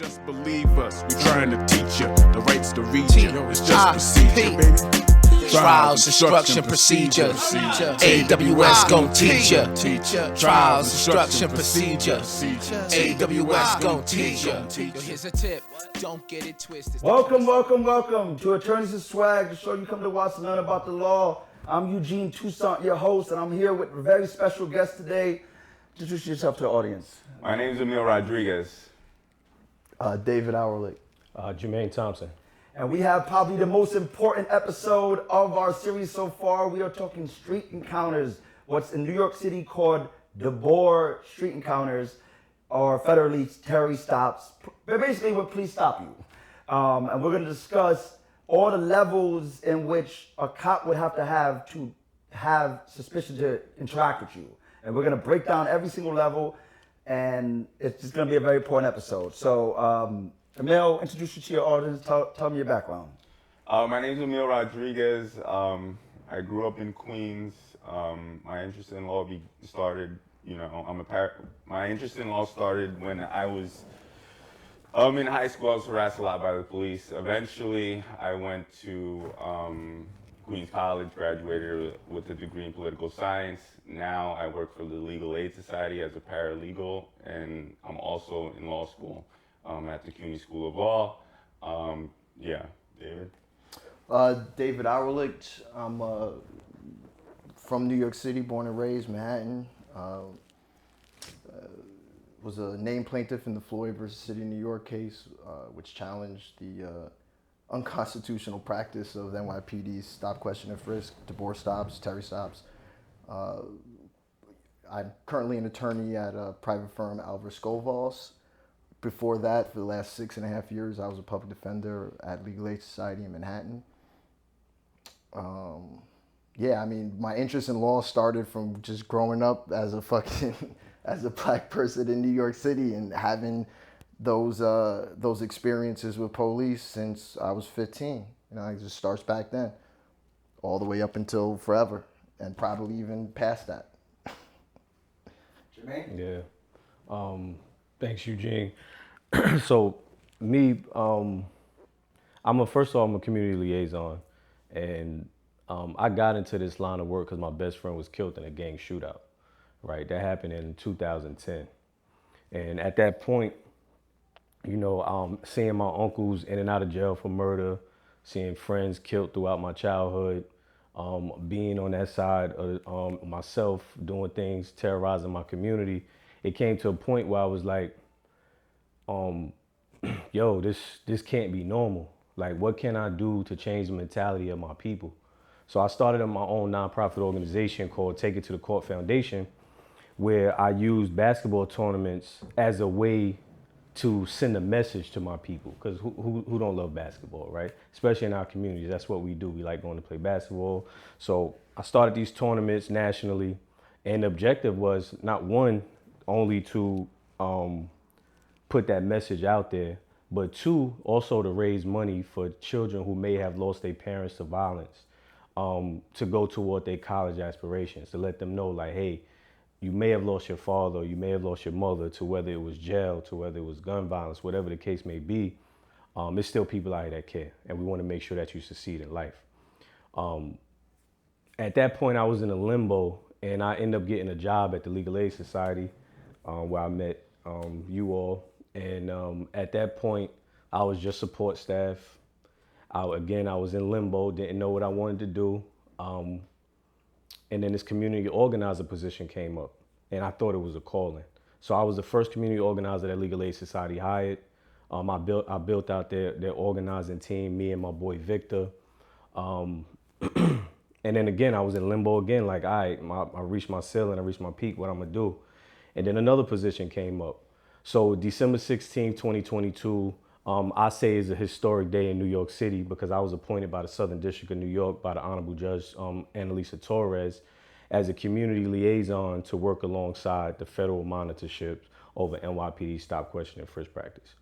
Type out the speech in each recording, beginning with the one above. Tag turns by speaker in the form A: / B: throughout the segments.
A: Just believe us, we trying to teach you the rights to read you. It's just procedure, baby.
B: Trials, instruction, procedure. AWS gon' teach ya. Trials, instruction, procedure. AWS gon' teach ya. Here's a tip, don't get it twisted.
C: Welcome to Attorneys and Swag, the show you come to watch and learn about the law. I'm Eugene Toussaint, your host, and I'm here with a very special guest today. Introduce yourself to the audience.
D: My name is Emil Rodriguez.
C: David Ourlicht.
E: Germain Thompson.
C: And we have probably the most important episode of our series so far. We are talking street encounters, what's in New York City called DeBour's street encounters, or federally Terry stops, but basically when police stop you. And we're going to discuss all the levels in which a cop would have to have suspicion to interact with you. And we're going to break down every single level, and it's just going to be a very important episode. So, Emil, introduce you to your audience. Tell me your background.
D: My name is Emil Rodriguez. I grew up in Queens. My interest in law started, my interest in law started when I was in high school. I was harassed a lot by the police. Eventually, I went to Queens College, graduated with a degree in political science. Now I work for the Legal Aid Society as a paralegal, and I'm also in law school at the CUNY School of Law. David?
F: David Ourlicht. I'm from New York City, born and raised, Manhattan. Was a named plaintiff in the Floyd versus City of New York case, which challenged the unconstitutional practice of NYPD's stop, question, and frisk, DeBour's stops, Terry stops. I'm currently an attorney at a private firm, Aguilar-Spinelli. Before that, for the last 6.5 years, I was a public defender at Legal Aid Society in Manhattan. My interest in law started from just growing up as a black person in New York City and having those experiences with police since I was 15. It just starts back then, all the way up until forever, and probably even past that.
C: Germain?
E: Yeah. Thanks, Eugene. So me, I'm a community liaison, and I got into this line of work because my best friend was killed in a gang shootout. Right, that happened in 2010, and at that point, seeing my uncles in and out of jail for murder, seeing friends killed throughout my childhood, being on that side of myself, doing things, terrorizing my community, it came to a point where I was like, this can't be normal. Like, what can I do to change the mentality of my people? So I started my own nonprofit organization called Take It to the Court Foundation, where I use basketball tournaments as a way to send a message to my people, because who don't love basketball, right? Especially in our communities, that's what we do. We like going to play basketball. So I started these tournaments nationally, and the objective was not only to put that message out there, but two, also to raise money for children who may have lost their parents to violence, to go toward their college aspirations, to let them know, like, hey, you may have lost your father, you may have lost your mother to whether it was jail, to whether it was gun violence, whatever the case may be, it's still people out here that care, and we want to make sure that you succeed in life. At that point, I was in a limbo, and I ended up getting a job at the Legal Aid Society, where I met you all. And at that point, I was just support staff. I was in limbo, didn't know what I wanted to do. And then this community organizer position came up, and I thought it was a calling. So I was the first community organizer that Legal Aid Society hired. I built out their organizing team, me and my boy Victor. And then again, I was in limbo again, like, all right, I reached my ceiling, I reached my peak, what I'm gonna do? And then another position came up. So December 16, 2022, I say is a historic day in New York City because I was appointed by the Southern District of New York by the Honorable Judge Annalisa Torres as a community liaison to work alongside the federal monitorship over NYPD stop, question, and frisk practice.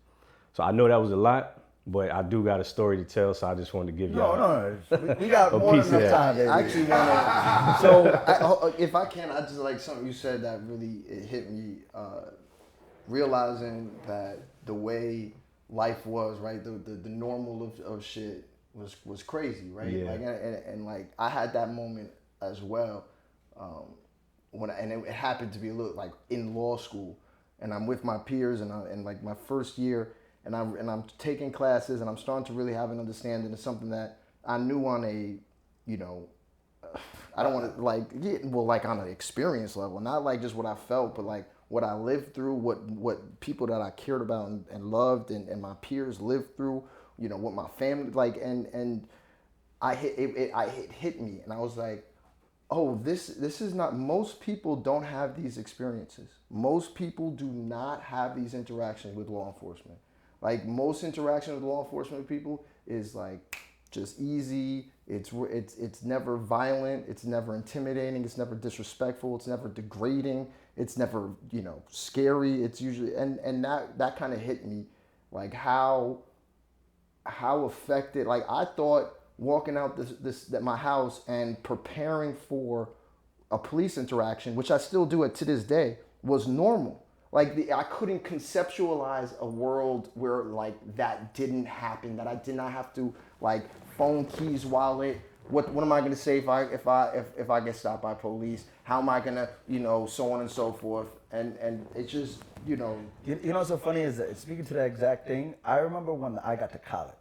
E: So I know that was a lot, but I do got a story to tell, so I just wanted to give y'all
C: we got more than enough time, baby.
F: I actually want to, if I can, I just like something you said that really hit me, realizing that the way life was, right? The normal of shit was crazy, right?
E: Yeah.
F: Like and like I had that moment as well. And it happened to be a little like in law school, and I'm with my peers and like my first year, and I'm taking classes and I'm starting to really have an understanding of something that I knew on a, you know, I don't want to like on an experience level, not like just what I felt, but like what I lived through, what people that I cared about and loved and my peers lived through, you know, what my family like, and it hit me, and I was like, oh, this is not, most people don't have these experiences. Most people do not have these interactions with law enforcement. Like most interaction with law enforcement people is like just easy. It's never violent. It's never intimidating. It's never disrespectful. It's never degrading. It's never, you know, scary. It's usually, and that kind of hit me, like how affected, like I thought walking out my house and preparing for a police interaction, which I still do it to this day, was normal. Like I couldn't conceptualize a world where like that didn't happen, that I did not have to like phone, keys, wallet. What am I gonna say if I get stopped by police? How am I gonna, you know, so on and so forth? And it's just, you know.
C: You know what's so funny is that, speaking to that exact thing, I remember when I got to college,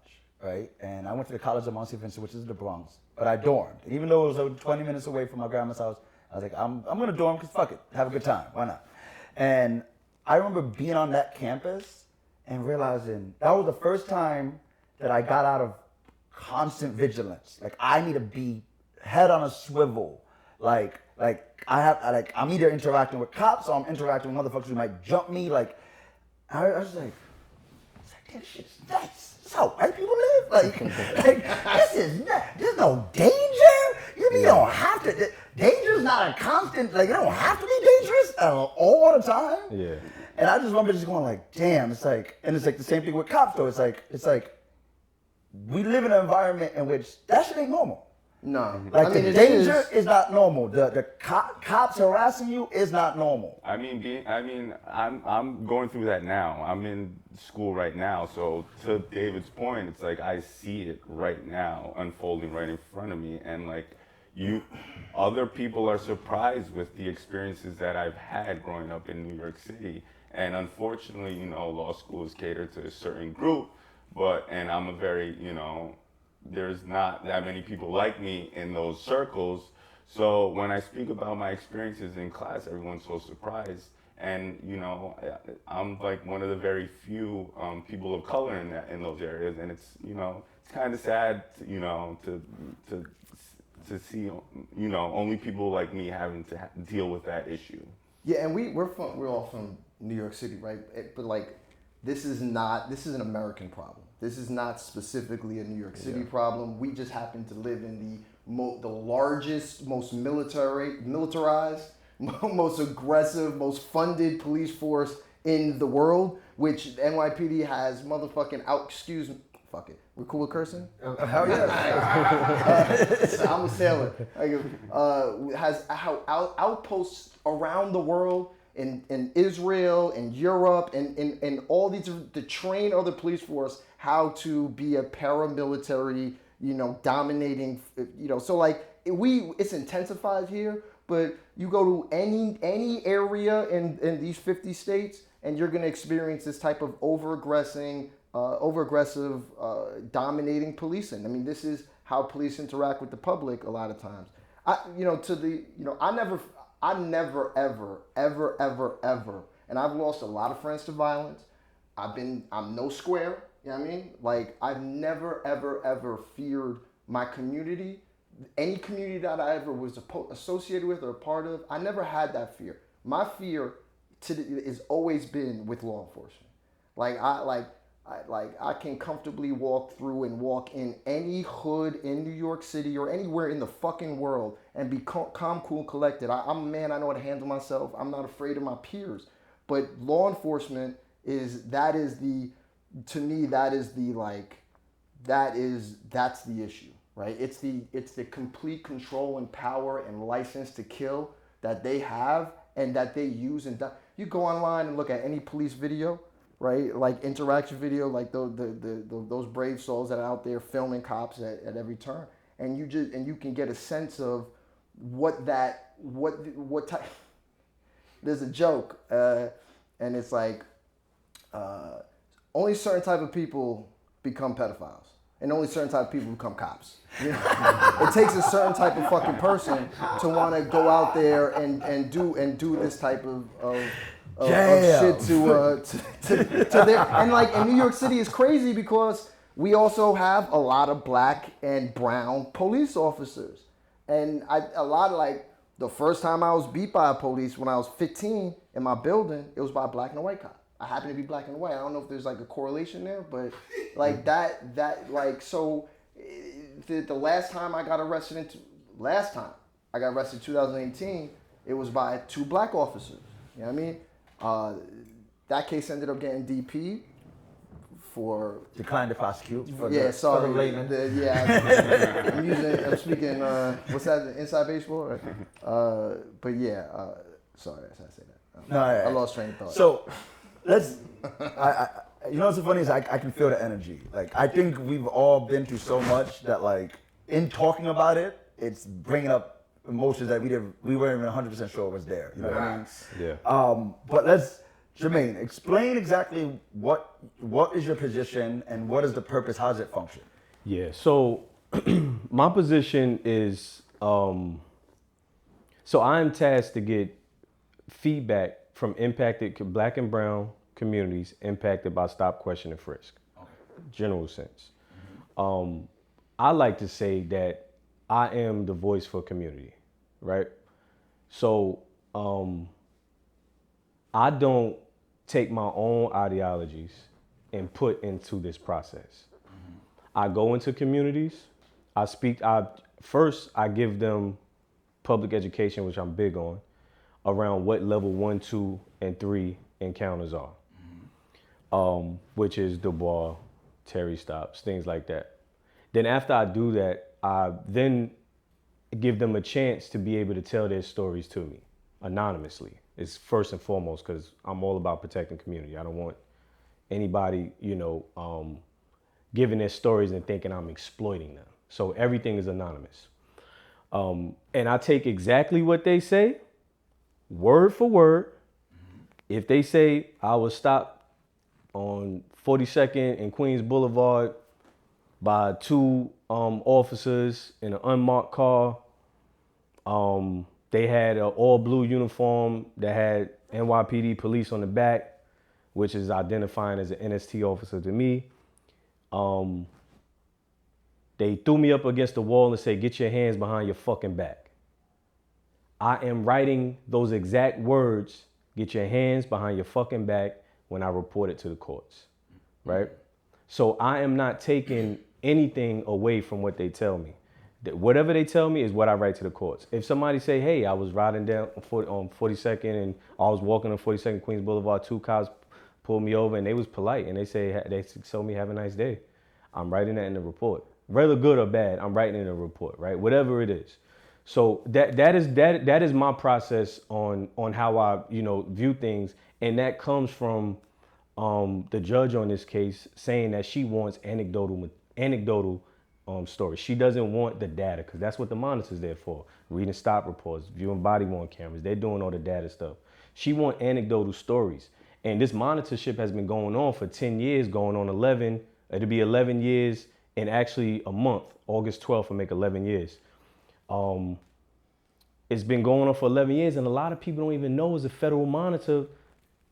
C: right? And I went to the College of Monsignor Vincent, which is the Bronx, but I dormed. Even though it was 20 minutes away from my grandma's house, I was like, I'm gonna dorm because fuck it, have a good time, why not? And I remember being on that campus and realizing that was the first time that I got out of constant vigilance. Like I need to be head on a swivel. Like I'm either interacting with cops or I'm interacting with motherfuckers who might jump me. Like I was like, this shit's nuts. This is how white people live. Like this is nuts. There's no danger. You don't have to. Danger's not a constant. Like you don't have to be dangerous all the time.
E: Yeah.
C: And I just remember just going like, damn. It's like the same thing with cops though. It's like we live in an environment in which that shit ain't normal.
F: No.
C: Like
F: I mean,
C: the danger is not normal. The cops harassing you is not normal.
D: I'm going through that now. I'm in school right now. So to David's point, it's like I see it right now unfolding right in front of me, and like other people are surprised with the experiences that I've had growing up in New York City. And unfortunately, you know, law school is catered to a certain group, and I'm a very, you know, there's not that many people like me in those circles. So when I speak about my experiences in class, everyone's so surprised. And, you know, I'm like one of the very few people of color in those areas. And it's, you know, it's kind of sad, you know, to see, you know, only people like me having to deal with that issue.
F: Yeah, and we're all from New York City, right? But like, this is an American problem. This is not specifically a New York City problem. We just happen to live in the largest, most militarized, most aggressive, most funded police force in the world, which NYPD has motherfucking fuck it. We're cool with cursing?
C: Hell yeah.
F: I'm a sailor. Has outposts around the world, in Israel, in Europe, and all these to train other police force how to be a paramilitary, you know, dominating, you know. So like it's intensified here, but you go to any area in these 50 states, and you're gonna experience this type of overaggressive, dominating policing. I mean, this is how police interact with the public a lot of times. I never, ever, and I've lost a lot of friends to violence. I'm no square, you know what I mean? Like, I've never, ever feared my community. Any community that I ever was associated with or a part of, I never had that fear. My fear has always been with law enforcement. I can comfortably walk through and walk in any hood in New York City or anywhere in the fucking world and be calm, cool, collected. I'm a man, I know how to handle myself. I'm not afraid of my peers. But law enforcement that's the issue, right? It's the complete control and power and license to kill that they have and that they use. And you go online and look at any police video, right? Like interaction video, like those brave souls that are out there filming cops at every turn, and you can get a sense of what type. There's a joke, and it's like only certain type of people become pedophiles, and only certain type of people become cops. You know? It takes a certain type of fucking person to want to go out there and do this type of shit to their, and like in New York City is crazy because we also have a lot of black and brown police officers, and a lot of like the first time I was beat by a police when I was 15 in my building, it was by a black and a white cop. I happen to be black and white. I don't know if there's like a correlation there, but like that like so the last time I got arrested in 2018, it was by 2 black officers. You know what I mean? That case ended up getting DP for
C: Declined to prosecute. For
F: yeah,
C: the,
F: sorry.
C: For the layman.
F: I'm speaking. What's that? Inside baseball. Right? But yeah. Sorry, I say that. I lost train of thought.
C: So let's. You know what's so funny is I can feel the energy. Like I think we've all been through so much that like in talking about it, it's bringing up emotions that we weren't even 100% sure was there. You know what I mean?
E: Yeah.
C: But let's. Germain, explain exactly what is your position and what is the purpose, how does it function?
E: Yeah, so my position is, so I'm tasked to get feedback from impacted black and brown communities impacted by Stop, Question, and Frisk, general sense. I like to say that I am the voice for community, right? So I don't take my own ideologies and put into this process. I go into communities, I give them public education, which I'm big on, around what level 1, 2, and 3 encounters are, which is DeBour, Terry stops, things like that. Then after I do that, I then give them a chance to be able to tell their stories to me anonymously. It's first and foremost because I'm all about protecting community. I don't want anybody, giving their stories and thinking I'm exploiting them. So everything is anonymous. And I take exactly what they say, word for word. If they say I was stopped on 42nd and Queens Boulevard by 2 officers in an unmarked car, they had an all blue uniform that had NYPD police on the back, which is identifying as an NST officer to me. They threw me up against the wall and said, get your hands behind your fucking back. I am writing those exact words, get your hands behind your fucking back, when I report it to the courts, right? So I am not taking anything away from what they tell me. Whatever they tell me is what I write to the courts. If somebody say, hey, I was riding down on 42nd and I was walking on 42nd Queens Boulevard, 2 cops pulled me over and they was polite and they told me have a nice day. I'm writing that in the report. Whether good or bad, I'm writing it in a report, right? Whatever it is. So that is my process on how I view things, and that comes from the judge on this case saying that she wants anecdotal stories. She doesn't want the data because that's what the monitor's there for. Reading stop reports, viewing body-worn cameras, they're doing all the data stuff. She wants anecdotal stories. And this monitorship has been going on for 10 years, going on 11. It'll be 11 years in actually a month. August 12th will make 11 years. It's been going on for 11 years, and a lot of people don't even know it's a federal monitor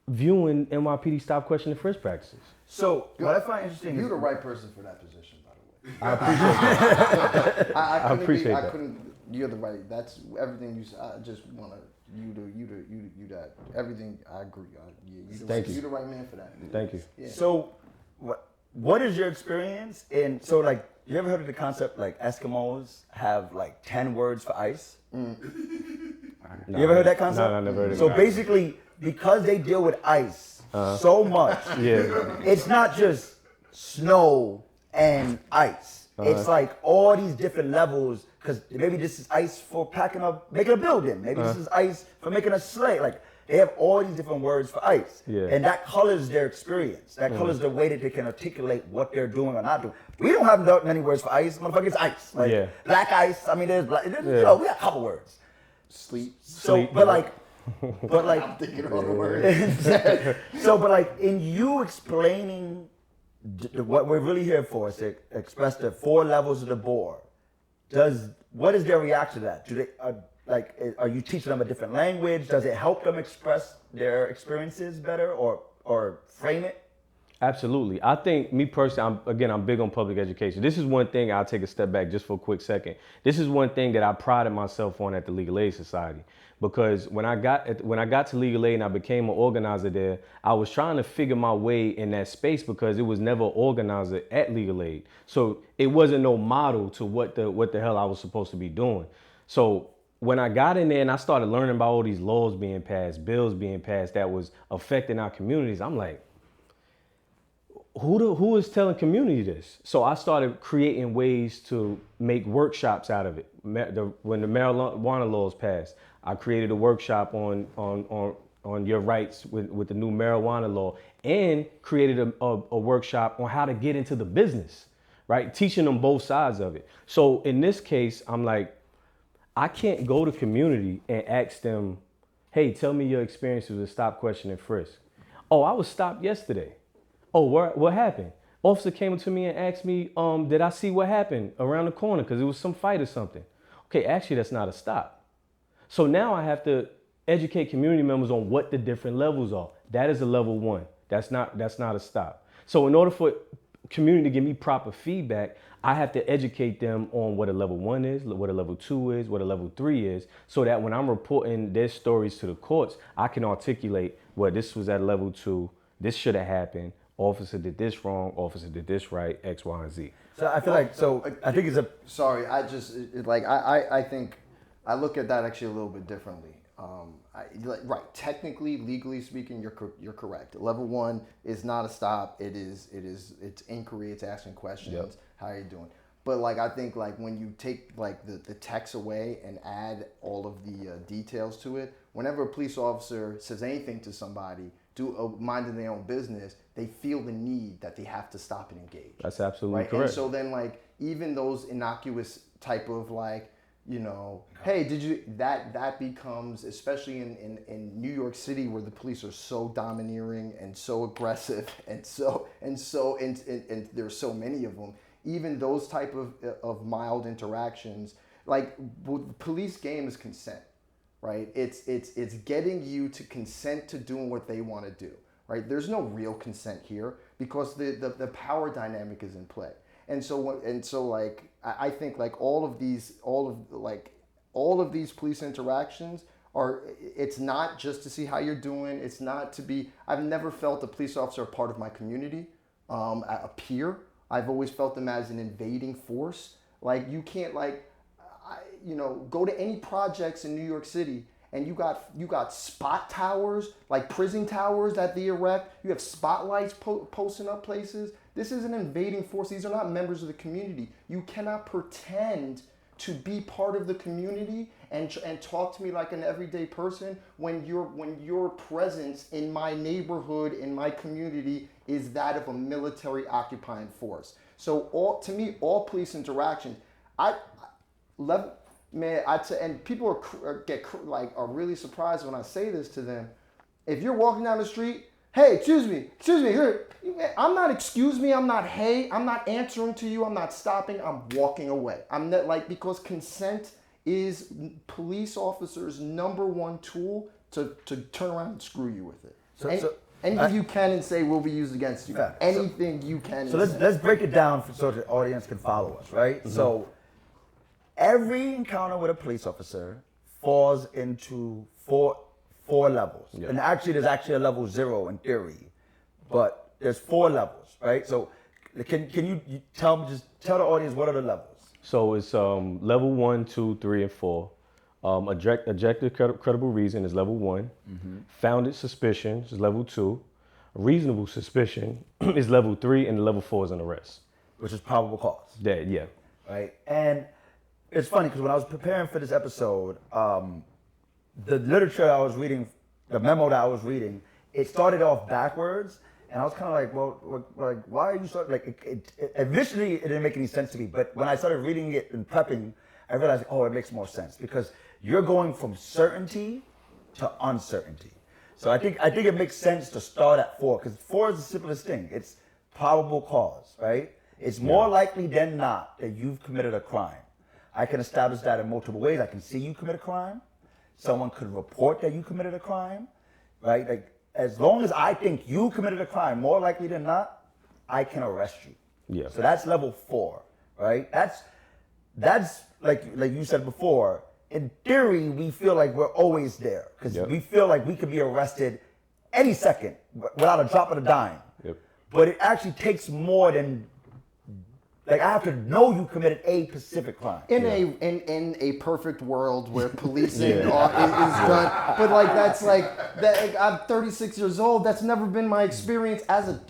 E: viewing NYPD Stop, Question, and Frisk practices.
C: So what I find interesting is
F: you're the right person for that position, by the way.
E: I appreciate that.
F: I
E: appreciate that.
F: You're the right. That's everything you said. I just want you that everything. I agree.
E: Thank you.
F: You're the right man for that.
E: Thank you.
F: Yeah.
C: So what is your experience in, so like, you ever heard of the concept like Eskimos have like 10 words for ice?
E: No,
C: You ever heard that concept?
E: No, I never heard of
C: So
E: it.
C: basically, because they deal with ice so much, it's not just snow and ice. It's like all these different levels, because maybe this is ice for making a building. Maybe this is ice for making a sleigh. Like, they have all these different words for ICE.
E: Yeah.
C: And that colors their experience. That colors the way that they can articulate what they're doing or not doing. We don't have many words for ICE. Motherfucker, it's ICE. Like, black ice. I mean, there's we got a couple words.
F: Sleep.
C: So, but like,
F: I'm thinking of all the words.
C: so, but like, in you explaining what we're really here for is to express the 4 levels of DeBour. What is their reaction to that? Do they are you teaching them a different language? Does it help them express their experiences better or frame it?
E: Absolutely. I think, me personally, I'm big on public education. This is one thing, I'll take a step back just for a quick second. This is one thing that I prided myself on at the Legal Aid Society. Because when I got to Legal Aid and I became an organizer there, I was trying to figure my way in that space because it was never an organizer at Legal Aid. So it wasn't no model to what the hell I was supposed to be doing. So when I got in there and I started learning about all these laws being passed, bills being passed that was affecting our communities, I'm like, who is telling community this? So I started creating ways to make workshops out of it. When the marijuana laws passed, I created a workshop on your rights with the new marijuana law, and created a workshop on how to get into the business, right? Teaching them both sides of it. So in this case, I'm like, I can't go to community and ask them, hey, tell me your experiences with Stop, Question, and Frisk. Oh, I was stopped yesterday. Oh, what happened? Officer came up to me and asked me, did I see what happened around the corner? Because it was some fight or something. Okay, actually, that's not a stop. So now I have to educate community members on what the different levels are. That is a level 1. That's not a stop. So in order for community to give me proper feedback, I have to educate them on what a level 1 is, what a level 2 is, what a level 3 is, so that when I'm reporting their stories to the courts, I can articulate, well, this was at level 2, this should have happened, officer did this wrong, officer did this right, X, Y, and Z.
C: So I feel like, I think it's a...
F: Sorry, I think I look at that actually a little bit differently. Right, technically, legally speaking, you're correct. Level 1 is not a stop. It's inquiry. It's asking questions.
E: Yep.
F: How are you doing? But like, I think like when you take like the text away and add all of the details to it, whenever a police officer says anything to somebody, minding their own business, they feel the need that they have to stop and engage.
E: That's absolutely
F: right?
E: correct.
F: And so then like even those innocuous type of like, you know, hey, did you, that becomes, especially in New York City where the police are so domineering and so aggressive and there's so many of them, even those type of mild interactions, like the police game is consent, right? It's getting you to consent to doing what they want to do, right? There's no real consent here because the power dynamic is in play. And so like I think like all of these police interactions are, it's not just to see how you're doing. It's not to be, I've never felt a police officer a part of my community, a peer. I've always felt them as an invading force. Like you can't go to any projects in New York City and you got spot towers, like prison towers that they erect. You have spotlights posting up places. This is an invading force. These are not members of the community. You cannot pretend to be part of the community and talk to me like an everyday person when your presence in my neighborhood, in my community, is that of a military occupying force. So all police interactions, and people are really surprised when I say this to them. If you're walking down the street, hey, excuse me, I'm not excuse me, I'm not hey, I'm not answering to you, I'm not stopping, I'm walking away. I'm not because consent is police officers' #1 tool to turn around and screw you with it. Anything you can and say will be used against you. Yeah. Anything you can.
C: So let's break it down so the audience can follow us, right? Mm-hmm. So every encounter with a police officer falls into four levels. Yep. And actually there's actually a level 0 in theory, but there's 4 levels, right? So can you tell the audience what are the levels?
E: So it's level 1, 2, 3, and 4. Objective credible reason is level 1. Mm-hmm. Founded suspicion is level 2. Reasonable suspicion is level 3, and level 4 is an arrest.
C: Which is probable cause.
E: Yeah.
C: Right. And it's funny because when I was preparing for this episode, the literature I was reading the memo that I was reading, it started off backwards, and I was kind of like, well, like, why are you starting? Like, initially, it didn't make any sense to me, but when I started reading it and prepping, I realized, oh, it makes more sense because you're going from certainty to uncertainty. So I think it makes sense to start at 4 because 4 is the simplest thing. It's probable cause, right? It's more likely than not that you've committed a crime. I can establish that in multiple ways. I can see you commit a crime. Someone could report that you committed a crime, right? Like, as long as I think you committed a crime, more likely than not, I can arrest you.
E: Yeah.
C: So that's level 4, right? That's like you said before. In theory, we feel like we're always there because we feel like we could be arrested any second without a drop of a dime.
E: Yep.
C: But it actually takes more than, like, I have to know you committed a specific crime.
F: In a perfect world where policing is done, but like that's like that. I'm 36 years old. That's never been my experience as an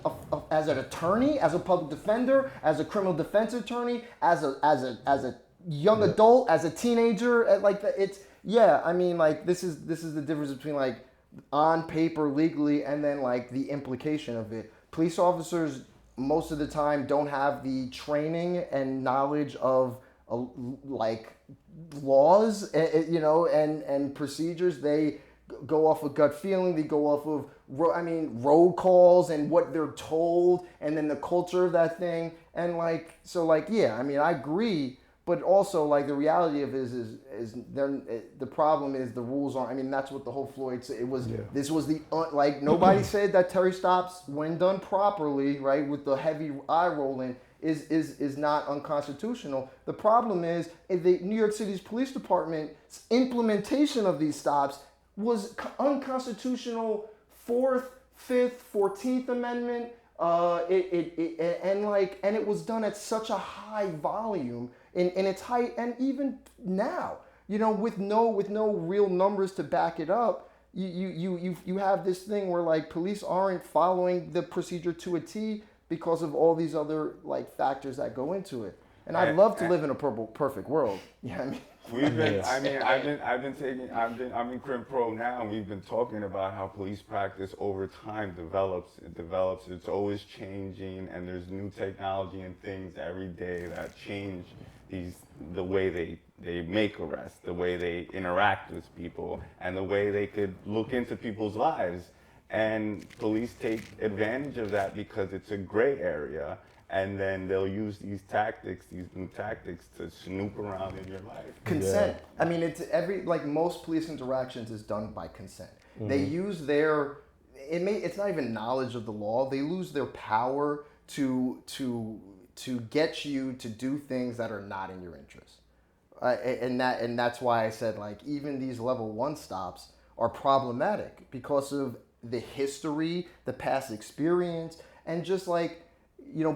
F: attorney, as a public defender, as a criminal defense attorney, as a young adult, as a teenager. Like it's I mean, like this is the difference between like on paper legally and then like the implication of it. Police officers most of the time don't have the training and knowledge of like laws, and procedures. They go off of gut feeling. They go off of roll calls and what they're told, and then the culture of that thing. And like so, I mean, I agree. But also, like, the reality of it is the problem is the rules aren't. I mean, that's what the whole Floyd said. It was this was the nobody said that Terry stops when done properly, right, with the heavy eye rolling is not unconstitutional. The problem is the New York City's police department's implementation of these stops was unconstitutional. 4th, 5th, 14th Amendment. And it was done at such a high volume in its height, and even now, with no real numbers to back it up, you have this thing where like police aren't following the procedure to a T because of all these other like factors that go into it. And I'd love to live in a perfect world. Yeah,
D: I'm in Crim Pro now, and we've been talking about how police practice over time develops. It's always changing, and there's new technology and things every day that change the way they make arrests, the way they interact with people, and the way they could look into people's lives. And police take advantage of that because it's a gray area. And then they'll use these new tactics to snoop around in your life.
F: Consent. I mean, it's most police interactions is done by consent. Mm-hmm. They use it's not even knowledge of the law. They lose their power to get you to do things that are not in your interest. And that's why I said like even these level 1 stops are problematic because of the history, the past experience, and just like.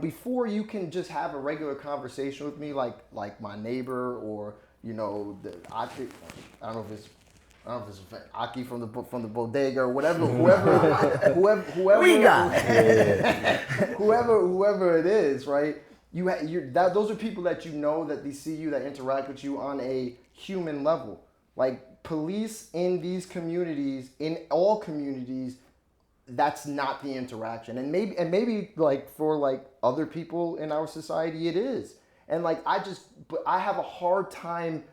F: Before you can just have a regular conversation with me, like my neighbor or the Aki. I don't know if it's Aki from the bodega or whatever, whoever it is, right? Those are people that that they see you, that interact with you on a human level. Like police in these communities, in all communities. That's not the interaction, and maybe like for like other people in our society it is, and like I have a hard time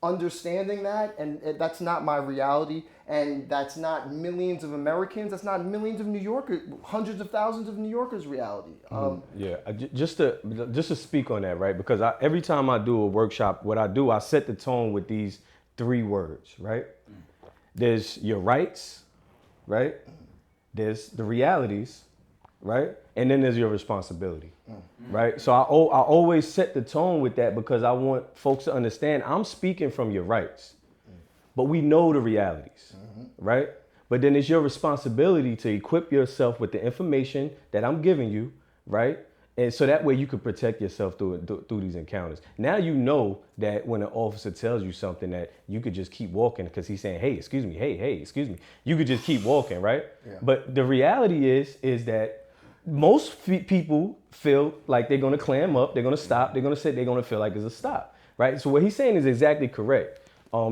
F: understanding that, and that's not my reality, and that's not millions of Americans, that's not millions of New Yorkers, hundreds of thousands of New Yorkers' reality.
E: Just to speak on that, right? Because every time I do a workshop, what I do, I set the tone with these 3 words, right? There's your rights, right? There's the realities, right? And then there's your responsibility, right? So I always set the tone with that because I want folks to understand I'm speaking from your rights, but we know the realities, right? But then it's your responsibility to equip yourself with the information that I'm giving you, right? And so that way you can protect yourself through these encounters. Now you know that when an officer tells you something that you could just keep walking because he's saying, hey, excuse me, hey, excuse me. You could just keep walking, right? Yeah. But the reality is that most people feel like they're gonna clam up, they're gonna stop, they're gonna feel like it's a stop, right? So what he's saying is exactly correct.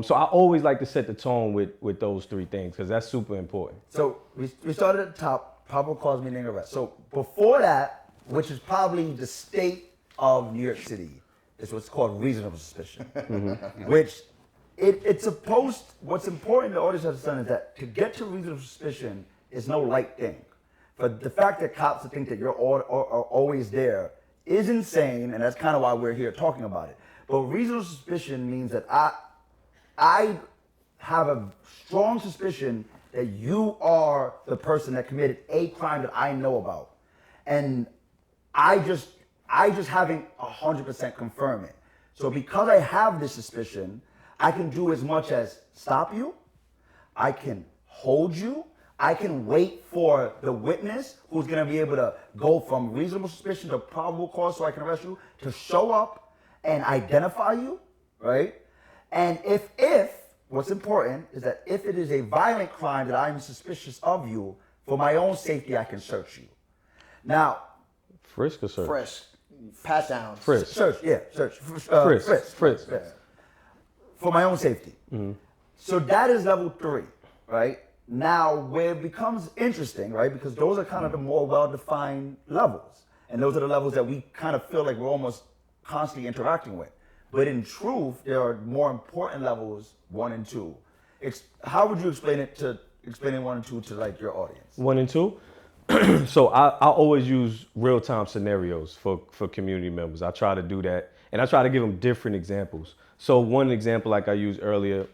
E: So I always like to set the tone with those three things because that's super important.
C: So we started at the top, probable cause meaning arrest. So before that, which is probably the state of New York City, is what's called reasonable suspicion, which it's supposed, what's important the audience has to understand is that to get to reasonable suspicion is no light thing. But the fact that cops think that you're are always there is insane, and that's kind of why we're here talking about it. But reasonable suspicion means that I have a strong suspicion that you are the person that committed a crime that I know about. And I just haven't 100% confirm it. So because I have this suspicion, I can do as much as stop you, I can hold you, I can wait for the witness who's gonna be able to go from reasonable suspicion to probable cause so I can arrest you, to show up and identify you, right? And if what's important is that if it is a violent crime that I'm suspicious of you, for my own safety, I can search you. Now,
E: Frisk or search?
F: Frisk. Pat down.
E: Frisk.
C: search, yeah, search.
E: Frisk.
C: For my own safety. So that is level 3, right? Now, where it becomes interesting, right? Because those are kind of the more well-defined levels. And those are the levels that we kind of feel like we're almost constantly interacting with. But in truth, there are more important levels, 1 and 2. How would you explaining 1 and 2 to like your audience?
E: 1 and 2? So I always use real-time scenarios for community members. I try to do that, and I try to give them different examples. So one example, like I used earlier,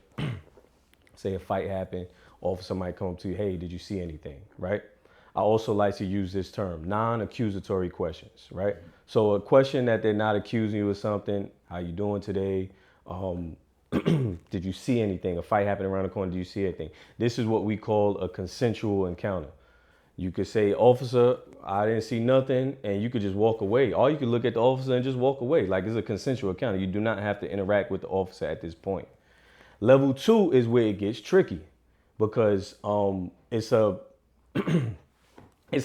E: say a fight happened, officer might come up to you, hey, did you see anything, right? I also like to use this term, non-accusatory questions, right? So a question that they're not accusing you of something, how you doing today? Did you see anything? A fight happened around the corner, do you see anything? This is what we call a consensual encounter. You could say, officer, I didn't see nothing, and you could just walk away. Or you could look at the officer and just walk away. Like, it's a consensual encounter. You do not have to interact with the officer at this point. Level 2 is where it gets tricky because it's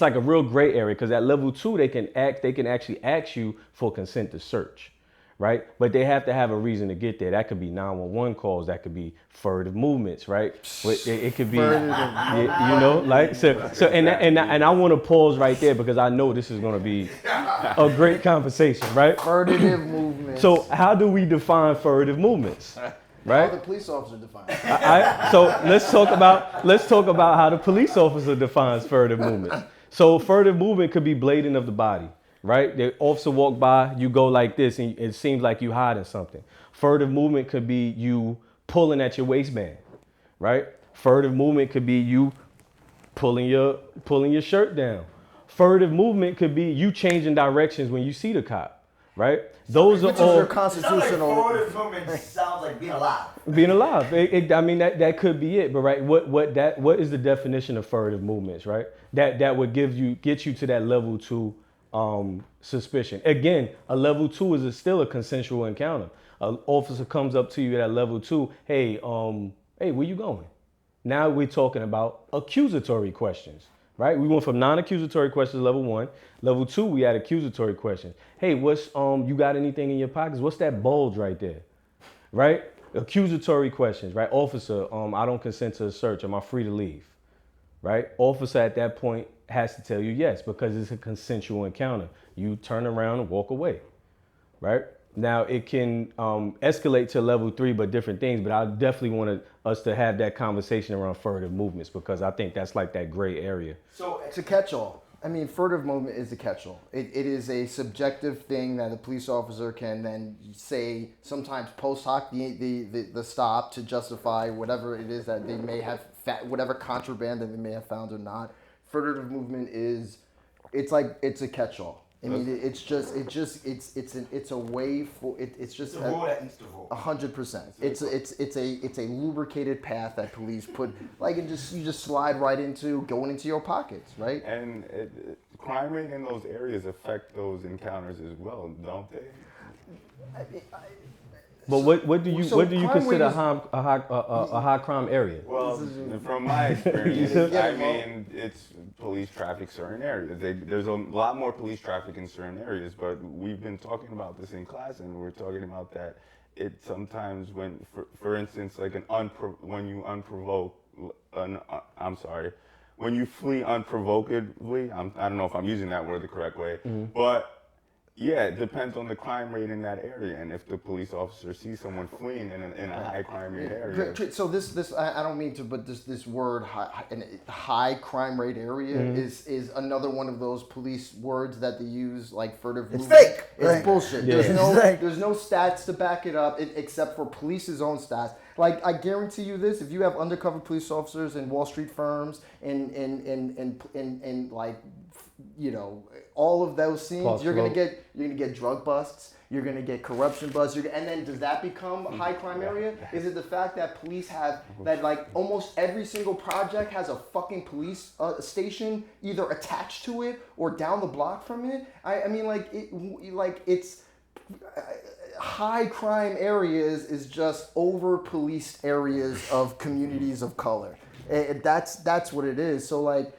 E: like a real gray area because at level 2, they can actually ask you for consent to search, right? But they have to have a reason to get there. That could be 911 calls. That could be furtive movements, right? It could be, like so. And I want to pause right there because I know this is going to be a great conversation, right?
F: Furtive movements.
E: So how do we define furtive movements? Right?
F: How the police officer defines it.
E: So let's talk about how the police officer defines furtive movements. So furtive movement could be blading of the body, right? The officer walk by, you go like this, and it seems like you hiding something. Furtive movement could be you pulling at your waistband, right? Furtive movement could be you pulling your shirt down. Furtive movement could be you changing directions when you see the cop, right? Those are all
F: your constitutional.
C: Furtive movement sounds like being alive.
E: Being alive. I mean, that could be it. But right, what is the definition of furtive movements, right? That would get you to that level 2 suspicion. Again, a level 2 is still a consensual encounter. An officer comes up to you at level 2. Hey, where you going? Now we're talking about accusatory questions, right? We went from non-accusatory questions, level 1. Level 2, we had accusatory questions. Hey, what's you got anything in your pockets? What's that bulge right there, right? Accusatory questions, right? Officer, I don't consent to a search. Am I free to leave? Right? Officer at that point has to tell you yes because it's a consensual encounter. You turn around and walk away, right? Now it can escalate to level 3, but different things. But I definitely wanted us to have that conversation around furtive movements because I think that's like that gray area.
F: So it's a catch-all. I mean, furtive movement is a catch-all. It is a subjective thing that a police officer can then say, sometimes post hoc the stop to justify whatever it is that they may have, whatever contraband that they may have found or not. Furtive movement it's a catch-all. I mean, it's a way for it. It's just
C: a road that needs to roll.
F: 100%. It's a lubricated path that police put like you just slide right into going into your pockets, right?
D: And crime rate in those areas affect those encounters as well, don't they?
E: But what do you
F: crime
E: consider
F: rate
E: a high crime area?
D: Well, from my experience, I mean, it's police traffic certain areas. There's a lot more police traffic in certain areas, but we've been talking about this in class, and we're talking about that. It sometimes when, for instance, like when you flee unprovokedly. I don't know if I'm using that word the correct way, but. Yeah, it depends on the crime rate in that area, and if the police officer sees someone fleeing in a high crime rate area.
F: So this I don't mean to, but this word high crime rate area is another one of those police words that they use like furtive.
C: It's fake.
F: It's bullshit.
E: Yeah.
F: There's no stats to back it up except for police's own stats. Like I guarantee you this: if you have undercover police officers in Wall Street firms and like, you know, all of those scenes, you're gonna get drug busts, you're gonna get corruption busts, and then does that become a high crime area? Is it the fact that police have that like almost every single project has a fucking police station either attached to it or down the block from it? I mean it's high crime areas is just over policed areas of communities of color. That's what it is. So like.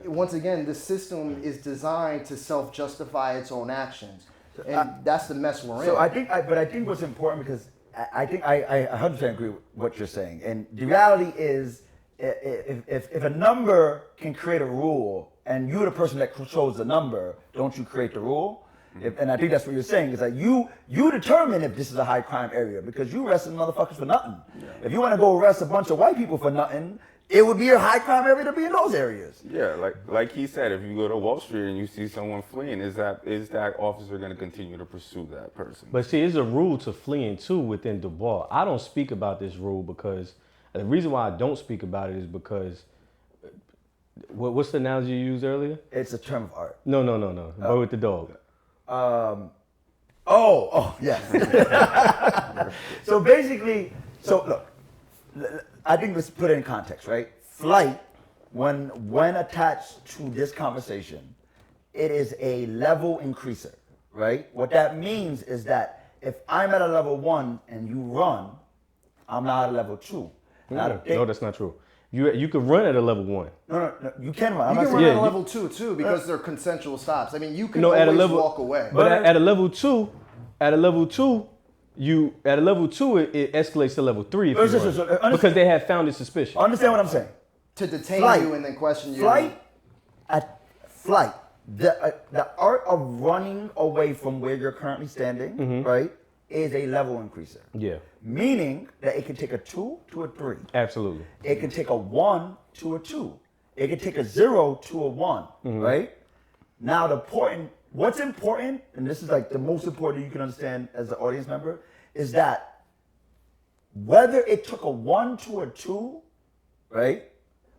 F: Once again, the system is designed to self-justify its own actions, and that's the mess we're in.
C: So I think what's important, because I think I 100% agree with what you're saying, and the reality is, if a number can create a rule, and you're the person that controls the number, don't you create the rule? And I think that's what you're saying, is that you determine if this is a high crime area, because you arresting motherfuckers for nothing. Yeah. If you want to go arrest a bunch of white people for nothing, it would be a high crime area to be in those areas.
D: Yeah, like he said, if you go to Wall Street and you see someone fleeing, is that officer going to continue to pursue that person?
E: But see, there's a rule to fleeing too within DeBour. I don't speak about this rule because the reason why I don't speak about it is because what's the analogy you used earlier?
C: It's a term of art.
E: No. Boy with the dog.
C: Yes. So basically, look. I think let's put it in context, right? Flight, when attached to this conversation, it is a level increaser, right? What that means is that if I'm at a level 1 and you run, I'm now at a level 2.
E: No, that's not true. You can run at a level 1.
C: No, you can run.
F: You can run at a level 2 too, because they're consensual stops. I mean, you can always
E: at a level,
F: walk away.
E: But at a level 2, it escalates to level 3 if you run, because they have founded suspicion.
C: Understand what I'm saying?
F: To detain you and then question you.
C: Flight. The art of running away from where you're currently standing, right, is a level increaser.
E: Yeah. Meaning
C: that it can take a 2 to a 3.
E: Absolutely.
C: It can take a 1 to a 2. It can take a 0 to a 1, right? Now what's important, and this is like the most important you can understand as an audience member, is that whether it took a 1 to a 2, right,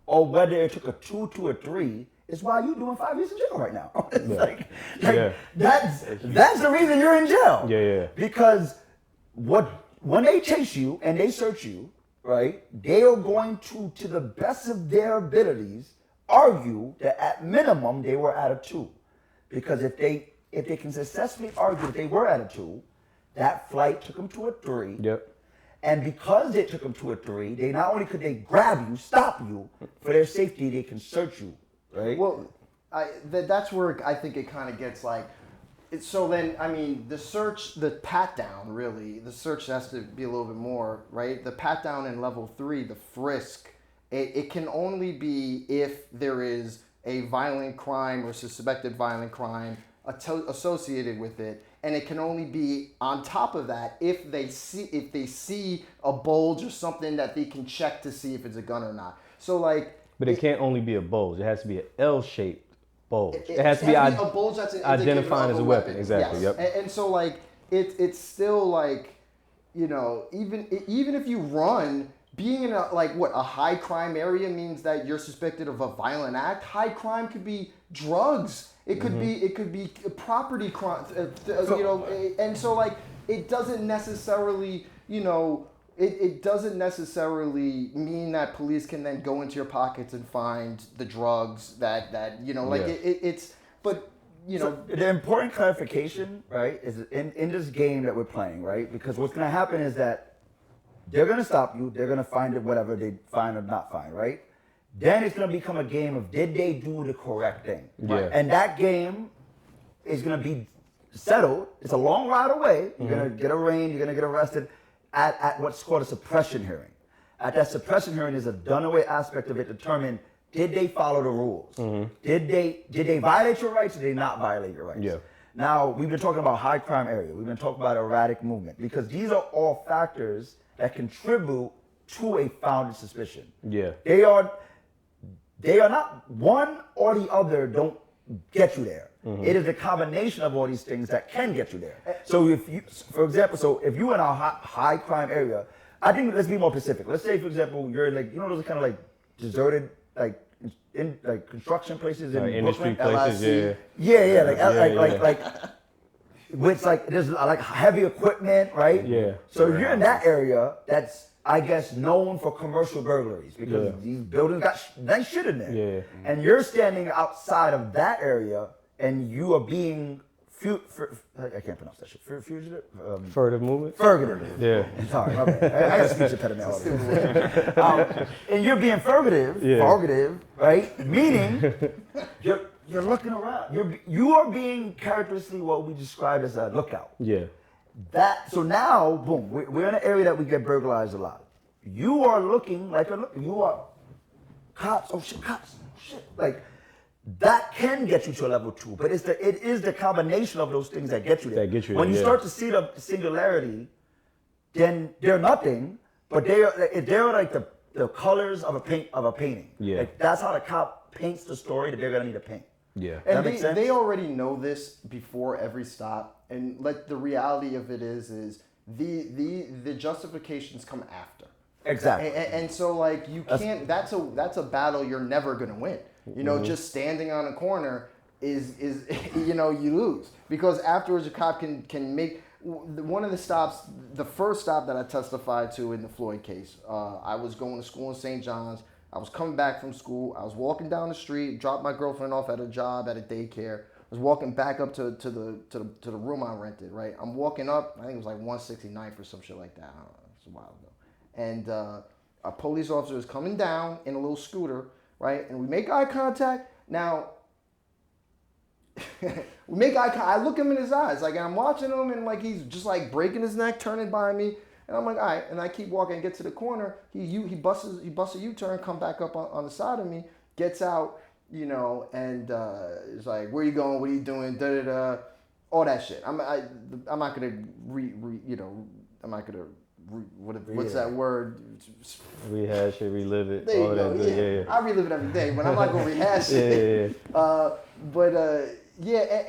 C: or whether it took a 2 to a 3, is why you're doing 5 years in jail right now. That's the reason you're in jail.
E: Yeah.
C: Because when they chase you and they search you, right, they are going to the best of their abilities, argue that at minimum they were at a 2. Because if they can successfully argue that they were at a 2, that flight took them to a 3.
E: Yep.
C: And because it took them to a 3, they not only could they grab you, stop you, for their safety, they can search you, right?
F: Well, that's where I think it kind of gets like, so then, I mean, the search, the pat down, really, the search has to be a little bit more, right? The pat down in level 3, the frisk, it can only be if there is a violent crime or suspected violent crime associated with it, and it can only be on top of that if they see a bulge or something that they can check to see if it's a gun or not. So like,
E: but it can't only be a bulge. It has to be an L-shaped bulge. It
F: has
E: to be
F: a bulge that's
E: identifying as a weapon. Exactly.
F: Yes.
E: Yep.
F: And so like it's still like, you know, even if you run. Being in a high crime area means that you're suspected of a violent act. High crime could be drugs. It could be property crime. And so like it doesn't necessarily, it doesn't necessarily mean that police can then go into your pockets and find the drugs that it's. But you know.
C: So the important clarification, right, is in this game that we're playing, right? Because what's going to happen is that they're going to stop you. They're going to find it, whatever they find or not find, right? Then it's going to become a game of did they do the correct thing?
E: Yeah.
C: And that game is going to be settled. It's a long ride away. You're going to get arraigned. You're going to get arrested at what's called a suppression hearing. At that suppression hearing is a done away aspect of it determine did they follow the rules? Did they violate your rights or did they not violate your rights?
E: Yeah.
C: Now, we've been talking about high crime area. We've been talking about erratic movement because these are all factors that contribute to a founded suspicion.
E: Yeah.
C: They are not one or the other don't get you there. It is a combination of all these things that can get you there. So if you, for example, if you're in a high crime area, I think let's be more specific. Let's say, for example, you're like, you know, those kind of like deserted, like in like construction places in
E: industry
C: Brooklyn,
E: places,
C: LIC. Like which like there's like heavy equipment, right?
E: Yeah.
C: So if you're in that area, that's I guess known for commercial burglaries because these buildings got nice shit in there.
E: Yeah.
C: And you're standing outside of that area, and you are being I can't pronounce that shit. Fugitive?
E: Furtive movement?
C: Furtive.
E: Yeah.
C: Sorry, my bad. I got speech impediment all day. And you're being furtive, right? Meaning you're looking around. You are being characteristically what we describe as a lookout.
E: Yeah.
C: So now, boom, we're in an area that we get burglarized a lot. You are looking like you are cops. Oh shit, cops. Shit. Like that can get you to a level 2, but it is the combination of those things that get you there. When you start to see the singularity, then they're nothing, but they're like the colors of a painting.
E: Yeah.
C: Like that's how the cop paints the story that they're gonna need to paint.
E: Yeah.
F: And they already know this before every stop, and like the reality of it is the justifications come after.
C: Exactly.
F: And so like you can't. That's a battle you're never gonna win. You know, just standing on a corner is you know, you lose because afterwards a cop can make one of the stops. The first stop that I testified to in the Floyd case, I was going to school in St. John's. I was coming back from school. I was walking down the street, dropped my girlfriend off at a job at a daycare. I was walking back up to the room I rented. Right, I'm walking up. I think it was like 169th or some shit like that. I don't know, it was a while ago. And a police officer is coming down in a little scooter. Right, and we make eye contact. Now, we make eye contact. I look him in his eyes, like, and I'm watching him, and like he's just like breaking his neck, turning by me, and I'm like, all right. And I keep walking, and get to the corner. He busts a U-turn, come back up on the side of me, gets out, you know, and it's like, where you going? What are you doing? Da da da, all that shit. I'm not gonna I'm not gonna. What's that word?
E: Rehash it, relive it.
F: There you go. Yeah. I relive it every day, but I'm not gonna rehash it.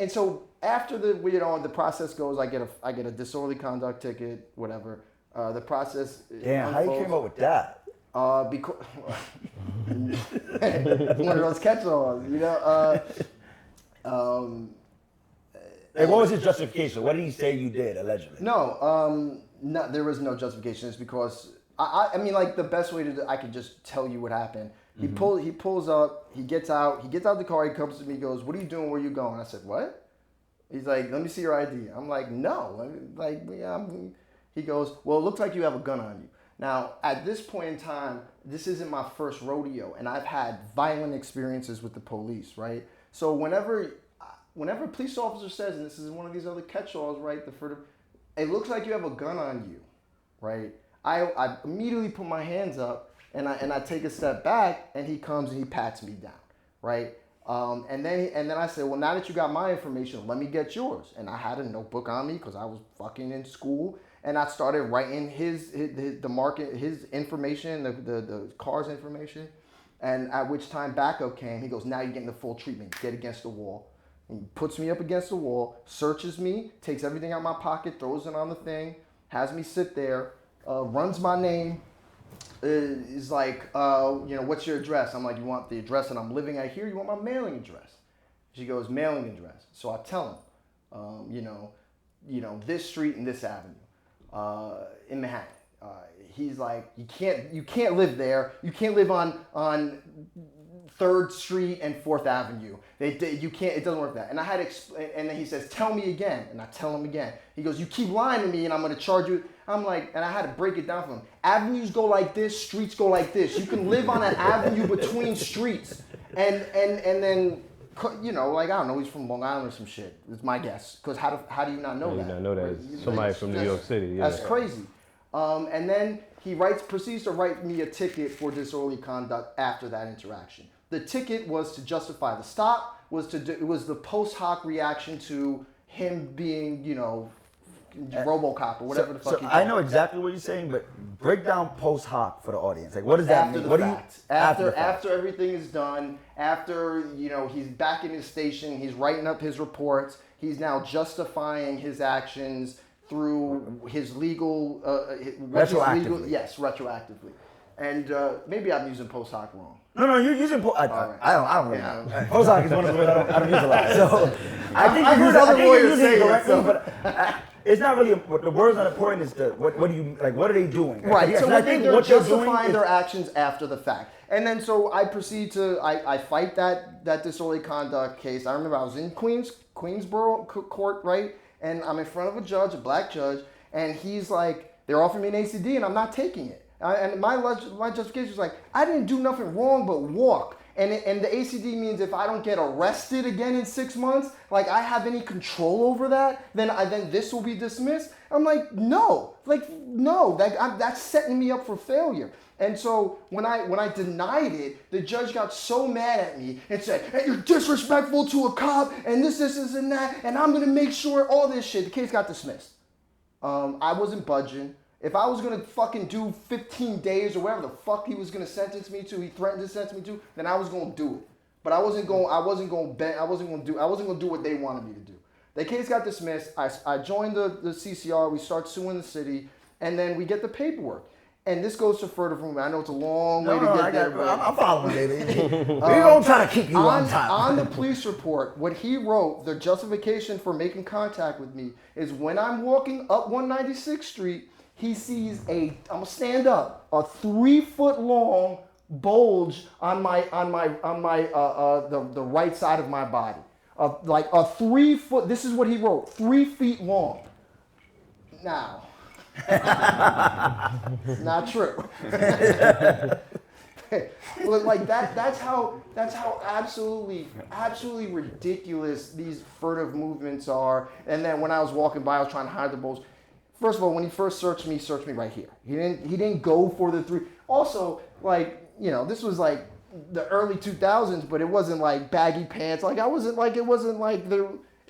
F: And so after the process goes, I get a disorderly conduct ticket, whatever. The process.
C: Damn, how you came up with that?
F: Because one of those catch-alls, you know.
C: Hey, what was his justification? What did he say you did allegedly?
F: No, there was no justification. It's because I mean, like the best way I could just tell you what happened. He pulls up, he gets out the car, he comes to me, he goes, "What are you doing? Where are you going?" I said, "What?" He's like, "Let me see your ID." I'm like, "No." He goes, "Well, it looks like you have a gun on you." Now, at this point in time, this isn't my first rodeo, and I've had violent experiences with the police, right? So whenever a police officer says, and this is one of these other catch-alls, right, it looks like you have a gun on you, right? I immediately put my hands up and I take a step back, and he comes and he pats me down, right? And then I said, well, now that you got my information, let me get yours. And I had a notebook on me because I was fucking in school, and I started writing his information, the car's information, and at which time backup came. He goes, "Now you're getting the full treatment. Get against the wall." He puts me up against the wall, searches me, takes everything out of my pocket, throws it on the thing, has me sit there, runs my name, is like, what's your address? I'm like, you want the address that I'm living at here? You want my mailing address? She goes, mailing address. So I tell him, this street and this avenue in Manhattan. He's like, you can't live there. You can't live on 3rd Street and 4th Avenue. You can't, it doesn't work that. And I had, and then he says, tell me again. And I tell him again. He goes, you keep lying to me and I'm going to charge you. I'm like, and I had to break it down for him. Avenues go like this, streets go like this. You can live on an avenue between streets. And then, you know, like, I don't know, he's from Long Island or some shit. It's my guess. Because how do you not know that?
E: You not know that. Right? Somebody from New York City. Yeah.
F: That's crazy. And then he proceeds to write me a ticket for disorderly conduct after that interaction. The ticket was to justify the stop, it was the post hoc reaction to him being, you know, RoboCop or whatever the fuck.
C: So I know exactly what you're saying, but break down post hoc for the audience. Like, what does that mean?
F: After everything is done, after, you know, he's back in his station, he's writing up his reports, he's now justifying his actions through his legal,
C: retroactively.
F: Yes, retroactively. And maybe I'm using post hoc wrong.
C: No, you're using post. I don't really
F: Yeah.
C: know. Post hoc is one of the words I don't use a lot. So I think
F: I've heard other lawyers say it
C: correctly,
F: so.
C: but it's not really. The words not important. Is what do you like? What are they doing?
F: Right.
C: Yes,
F: So
C: I think
F: they're
C: what you're
F: justifying
C: doing is,
F: their actions after the fact. And then so I proceed to I fight that disorderly conduct case. I remember I was in Queensboro court, right? And I'm in front of a judge, a black judge, and he's like, they're offering me an ACD and I'm not taking it. And my justification was like, I didn't do nothing wrong but walk. And the ACD means if I don't get arrested again in 6 months, like I have any control over that, then this will be dismissed. I'm like, no, that's setting me up for failure. And so when I denied it, the judge got so mad at me and said, hey, you're disrespectful to a cop and this, and that, and I'm gonna make sure all this shit. The case got dismissed. I wasn't budging. If I was gonna fucking do 15 days or whatever the fuck he was gonna sentence me to, he threatened to sentence me to, then I was gonna do it. But I wasn't gonna do what they wanted me to do. The case got dismissed. I joined the CCR. We start suing the city, and then we get the paperwork. And this goes to Furtive. I know it's a long way to get there.
C: I'm following, baby. We're gonna try to keep you on top.
F: On the police report, what he wrote, the justification for making contact with me is when I'm walking up 196th Street, he sees I'm gonna stand up, a 3-foot long bulge on the right side of my body, like a 3-foot. This is what he wrote, 3 feet long. Now, it's not true. But like that's how absolutely ridiculous these furtive movements are. And then when I was walking by, I was trying to hide the bulge. First of all, when he first searched me right here. He didn't go for the 3. Also, like, you know, this was like the early 2000s, but it wasn't like baggy pants. Like it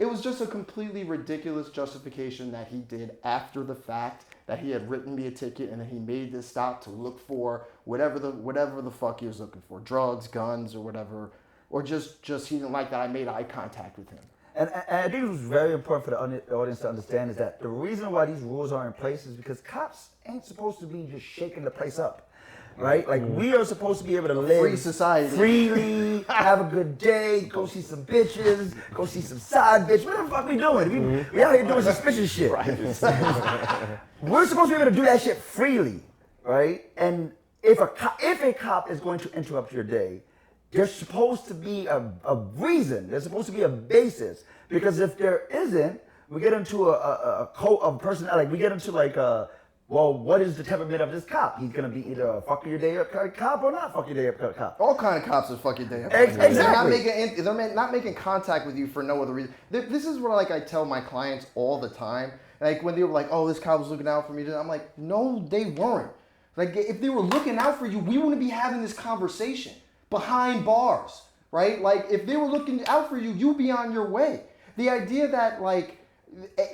F: was just a completely ridiculous justification that he did after the fact, that he had written me a ticket and then he made this stop to look for whatever the fuck he was looking for, drugs, guns, or whatever, or just he didn't like that I made eye contact with him.
C: And I think it was very important for the audience to understand is that the reason why these rules are in place is because cops ain't supposed to be just shaking the place up, right? Like we are supposed to be able to live
F: free society,
C: freely, have a good day, go see some bitches, go see some side bitch. What the fuck we doing? We out here doing suspicious shit. Right. We're supposed to be able to do that shit freely, right? And if a cop is going to interrupt your day, there's supposed to be a reason. There's supposed to be a basis. Because if there isn't, we get into a code of personality. Like we get into like, well, what is the temperament of this cop? He's gonna be either a fuck your day up cop or not fuck your day up cop.
F: All kind of cops are fuck your day up.
C: Exactly.
F: They're not making contact with you for no other reason. This is what I tell my clients all the time. Like when they were like, oh, this cop was looking out for me. I'm like, no, they weren't. Like if they were looking out for you, we wouldn't be having this conversation behind bars, right? Like if they were looking out for you, you'd be on your way. The idea that like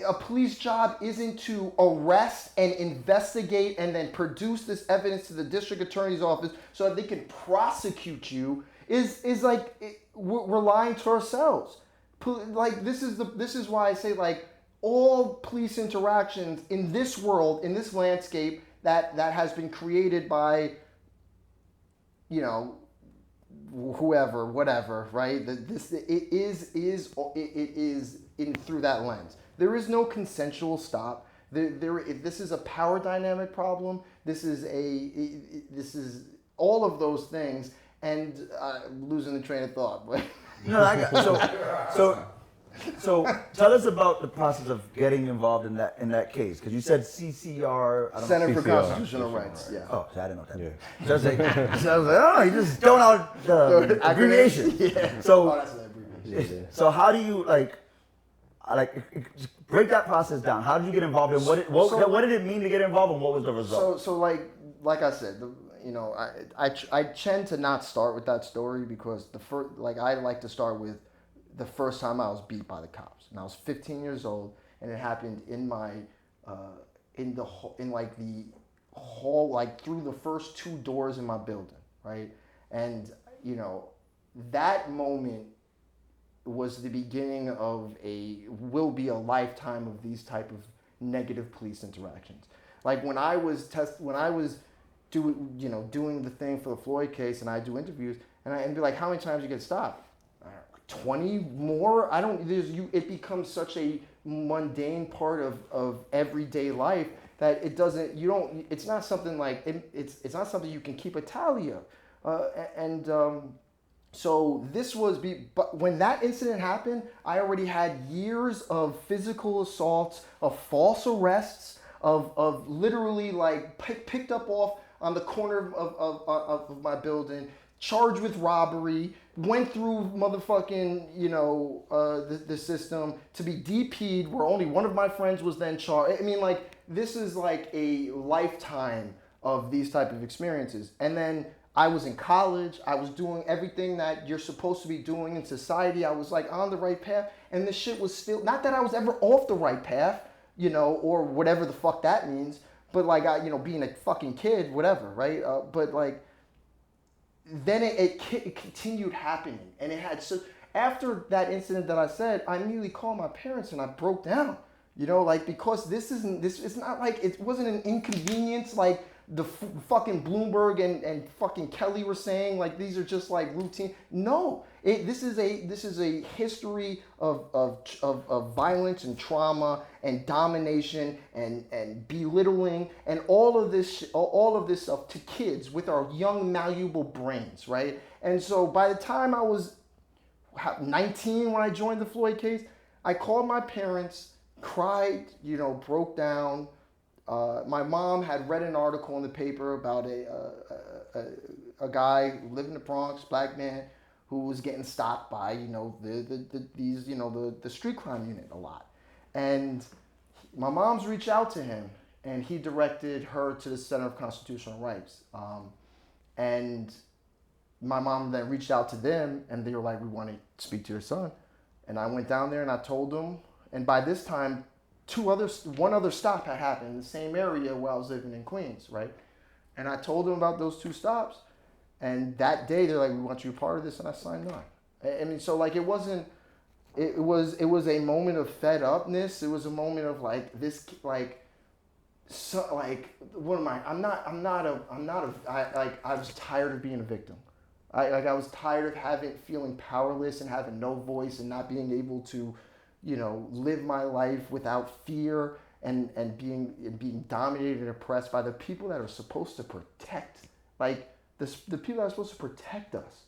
F: a police job isn't to arrest and investigate and then produce this evidence to the district attorney's office so that they can prosecute you is like we're lying to ourselves. Like this is why I say like all police interactions in this world, in this landscape that has been created by, you know, whoever, whatever, right? It is in through that lens. There is no consensual stop. This is a power dynamic problem. This is all of those things. and I'm losing the train of thought. But
C: No, I got so tell us about the process of getting involved in that case, because you said CCR. I don't
F: Center for
E: CCR.
F: Constitutional Rights. Yeah.
C: Oh, I didn't know that.
E: Yeah.
C: So I was like, oh, you just throwing out the abbreviation.
F: Yeah.
C: So,
F: Oh, that's an abbreviation.
C: so how do you like break that process down? How did you get involved, and what did it mean to get involved, and what was the result?
F: So like I said, I tend to not start with that story because I like to start with the first time I was beat by the cops, and I was 15 years old, and it happened in my in the hall, like through the first two doors in my building, right? And that moment was the beginning of will be a lifetime of these type of negative police interactions. Like when I was doing the thing for the Floyd case, and I do interviews, and be like, how many times you get stopped? 20 more? It becomes such a mundane part of everyday life that it's not something like it's not something you can keep a tally of. So but when that incident happened, I already had years of physical assaults, of false arrests, of literally like picked up off on the corner of my building, charged with robbery, went through motherfucking, the system to be DP'd where only one of my friends was then charged. I mean, like, this is like a lifetime of these type of experiences. And then I was in college. I was doing everything that you're supposed to be doing in society. I was like on the right path. And this shit was still, not that I was ever off the right path, or whatever the fuck that means. But like, being a fucking kid, whatever, right? But like, then it continued happening, and it had after that incident that I said, I immediately called my parents and I broke down, because it's not like, it wasn't an inconvenience like the fucking Bloomberg and fucking Kelly were saying, like these are just like routine. No, this is a history of violence and trauma and domination and belittling and all of this stuff to kids with our young malleable brains, right? And so by the time I was 19 when I joined the Floyd case, I called my parents, cried, broke down. My mom had read an article in the paper about a guy who lived in the Bronx, black man, who was getting stopped by the street crime unit a lot, and my mom's reached out to him, and he directed her to the Center of Constitutional Rights, and my mom then reached out to them, and they were like, we want to speak to your son, and I went down there and I told them, and by this time, one other stop had happened in the same area where I was living in Queens, right? And I told them about those two stops, and that day they're like, we want you a part of this, and I signed on. I mean, so like it was a moment of fed upness. It was a moment of like this, like, so like, what am I? I was tired of being a victim. I was tired of feeling powerless and having no voice and not being able to, live my life without fear and being dominated and oppressed by the people that are supposed to protect, like the people that are supposed to protect us.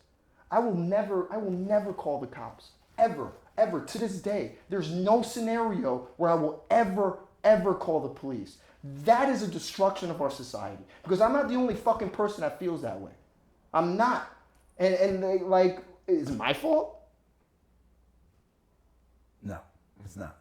F: I will never call the cops, ever, to this day. There's no scenario where I will ever call the police. That is a destruction of our society, because I'm not the only fucking person that feels that way. I'm not. And they, like, is it my fault?
C: No, it's not.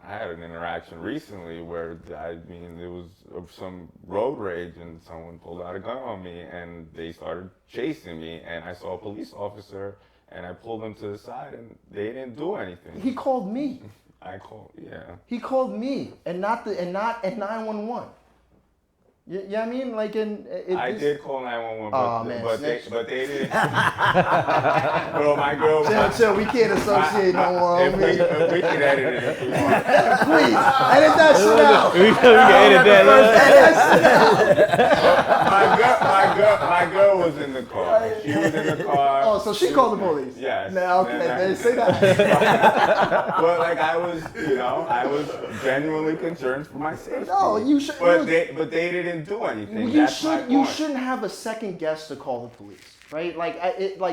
D: I had an interaction recently where, there was some road rage and someone pulled out a gun on me and they started chasing me, and I saw a police officer and I pulled them to the side and they didn't do anything.
F: He called me.
D: Yeah.
F: He called me and not at 911. Yeah, you know what I mean? Like
D: I did call 911, but they didn't. Bro, my girl.
F: Chill. We can't associate no more.
D: If we can edit it if we want.
F: Please edit that shit out.
E: We can edit that.
D: My girl was in the car. She was in the car.
F: Oh, so she called the police.
D: Yes.
F: Now, okay, they say that.
D: But like I was genuinely concerned for my safety.
F: No, you should.
D: But they didn't didn't do anything. That's my point.
F: You shouldn't have a second guess to call the police, right? Like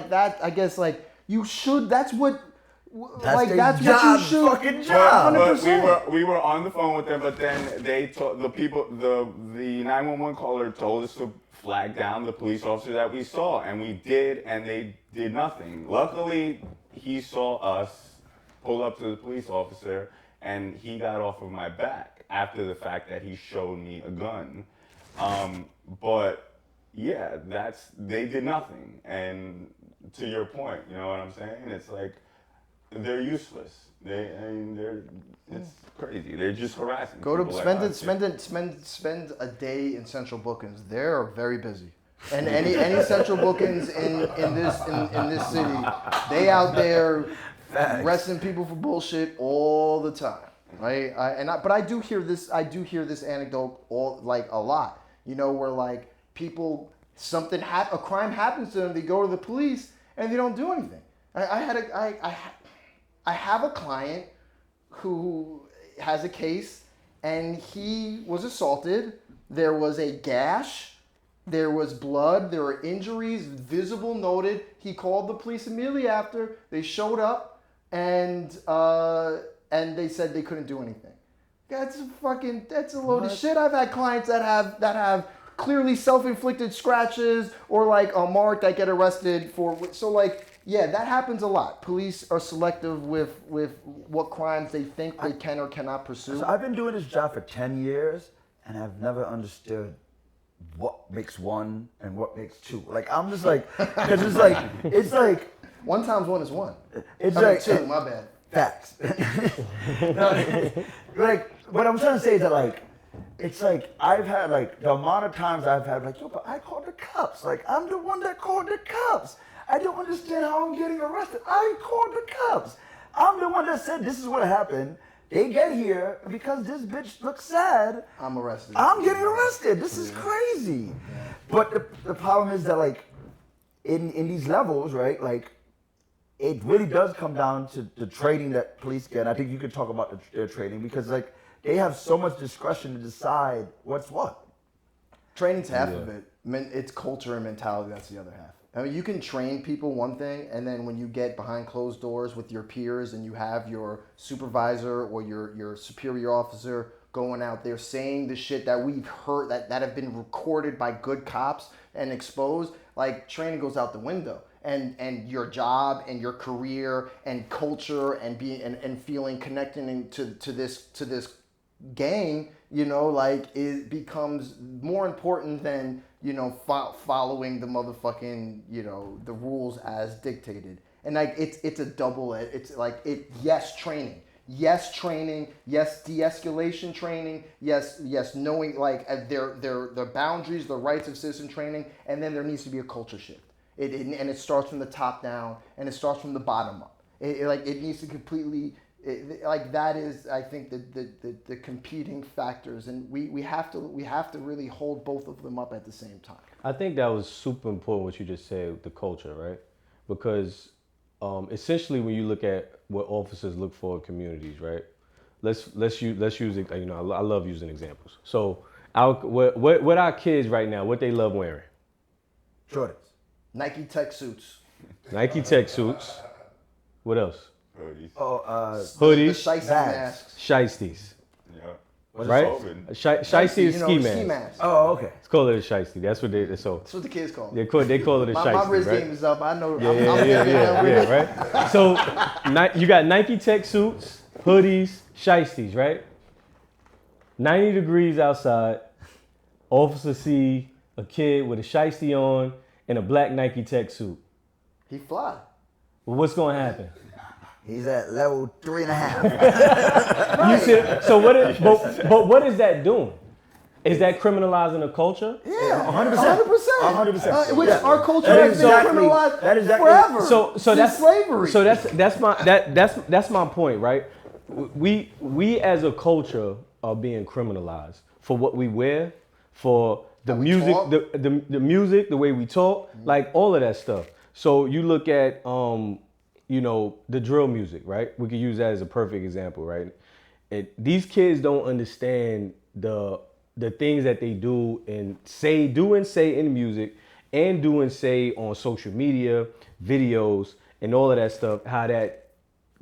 F: that. I guess like you should. That's what. That's what you should.
C: Fucking job.
D: But we were on the phone with them, but then they told the people, the 911 caller told us to flag down the police officer that we saw, and we did, and they did nothing. Luckily, he saw us pull up to the police officer, and he got off of my back after the fact that he showed me a gun. But yeah, they did nothing. And to your point, you know what I'm saying? It's like, they're useless. It's crazy. They're just harassing.
F: Go to
D: people
F: spend a day in Central Bookings. They're very busy. And any Central Bookings in this city, they out there arresting people for bullshit all the time, right? But I do hear this anecdote a lot. You know, where like people a crime happens to them, they go to the police and they don't do anything. I have a client who has a case, and he was assaulted. There was a gash, there was blood, there were injuries, visible, noted. He called the police immediately after. They showed up, and they said they couldn't do anything. That's a load of shit. I've had clients that have clearly self-inflicted scratches or like a mark that get arrested for. So like. Yeah, that happens a lot. Police are selective with what crimes they think they can or cannot pursue.
C: So I've been doing this job for 10 years, and I've never understood what makes one and what makes two. Like, I'm just like, because it's like.
F: 1 times 1 is 1.
C: It's like.
F: 2, my bad.
C: Facts. Like, what I'm trying to say is that, like, it's like, I've had, like, the amount of times I've had, like, yo, but I called the cops. Like, I'm the one that called the cops. I don't understand how I'm getting arrested. I called the cops. I'm the one that said this is what happened. They get here because this bitch looks sad.
F: I'm arrested.
C: I'm getting arrested. This is crazy. Yeah. But the problem is that like in these levels, right? Like it really does come down to the training that police get. And I think you could talk about their training because like they have so much discretion to decide what's what.
F: Training's half of it. It's culture and mentality. That's the other half. I mean, you can train people one thing, and then when you get behind closed doors with your peers and you have your supervisor or your superior officer going out there saying the shit that we've heard that have been recorded by good cops and exposed, like training goes out the window. And your job and your career and culture and being and feeling connecting to this gang, you know, like it becomes more important than, you know, following the motherfucking, you know, the rules as dictated. And like it's a double. It's like yes training, yes de-escalation training, yes knowing like their boundaries, the rights of citizen training, and then there needs to be a culture shift. And it starts from the top down and it starts from the bottom up. It needs to completely. That is, I think, the competing factors, and we have to really hold both of them up at the same time.
E: I think that was super important what you just said, the culture, right? Because essentially, when you look at what officers look for in communities, right? Let's use it. You know, I love using examples. So, what our kids right now, what they love wearing?
C: Jordans.
F: Nike Tech suits.
E: Nike Tech suits. What else?
D: Hoodies.
E: Hoodies.
F: The shiesty masks.
E: Shiesties.
D: Yeah.
E: Right? Shiesty is ski mask.
C: Oh, okay.
E: Let's call it a shiesty. That's what
F: That's what the kids call it.
E: They call it a shiesty,
F: my wrist
E: right?
F: game is up. I know.
E: Yeah, right? So you got Nike Tech suits, hoodies, shiesties, right? 90 degrees outside. Officer see a kid with a shiesty on and a black Nike Tech suit.
F: He fly.
E: Well, what's going to happen?
C: He's at level 3.5.
E: You see, so what is that doing? Is that criminalizing a culture?
C: Yeah, 100%. 100%.
F: Which our culture has been criminalized forever.
E: So that's
F: slavery.
E: So that's my point, right? We as a culture are being criminalized for what we wear, for the music, the music, the way we talk, like all of that stuff. So you look at you know, the drill music, right? We could use that as a perfect example, right? These kids don't understand the the things that they do and say in music and do and say on social media, videos, and all of that stuff, how that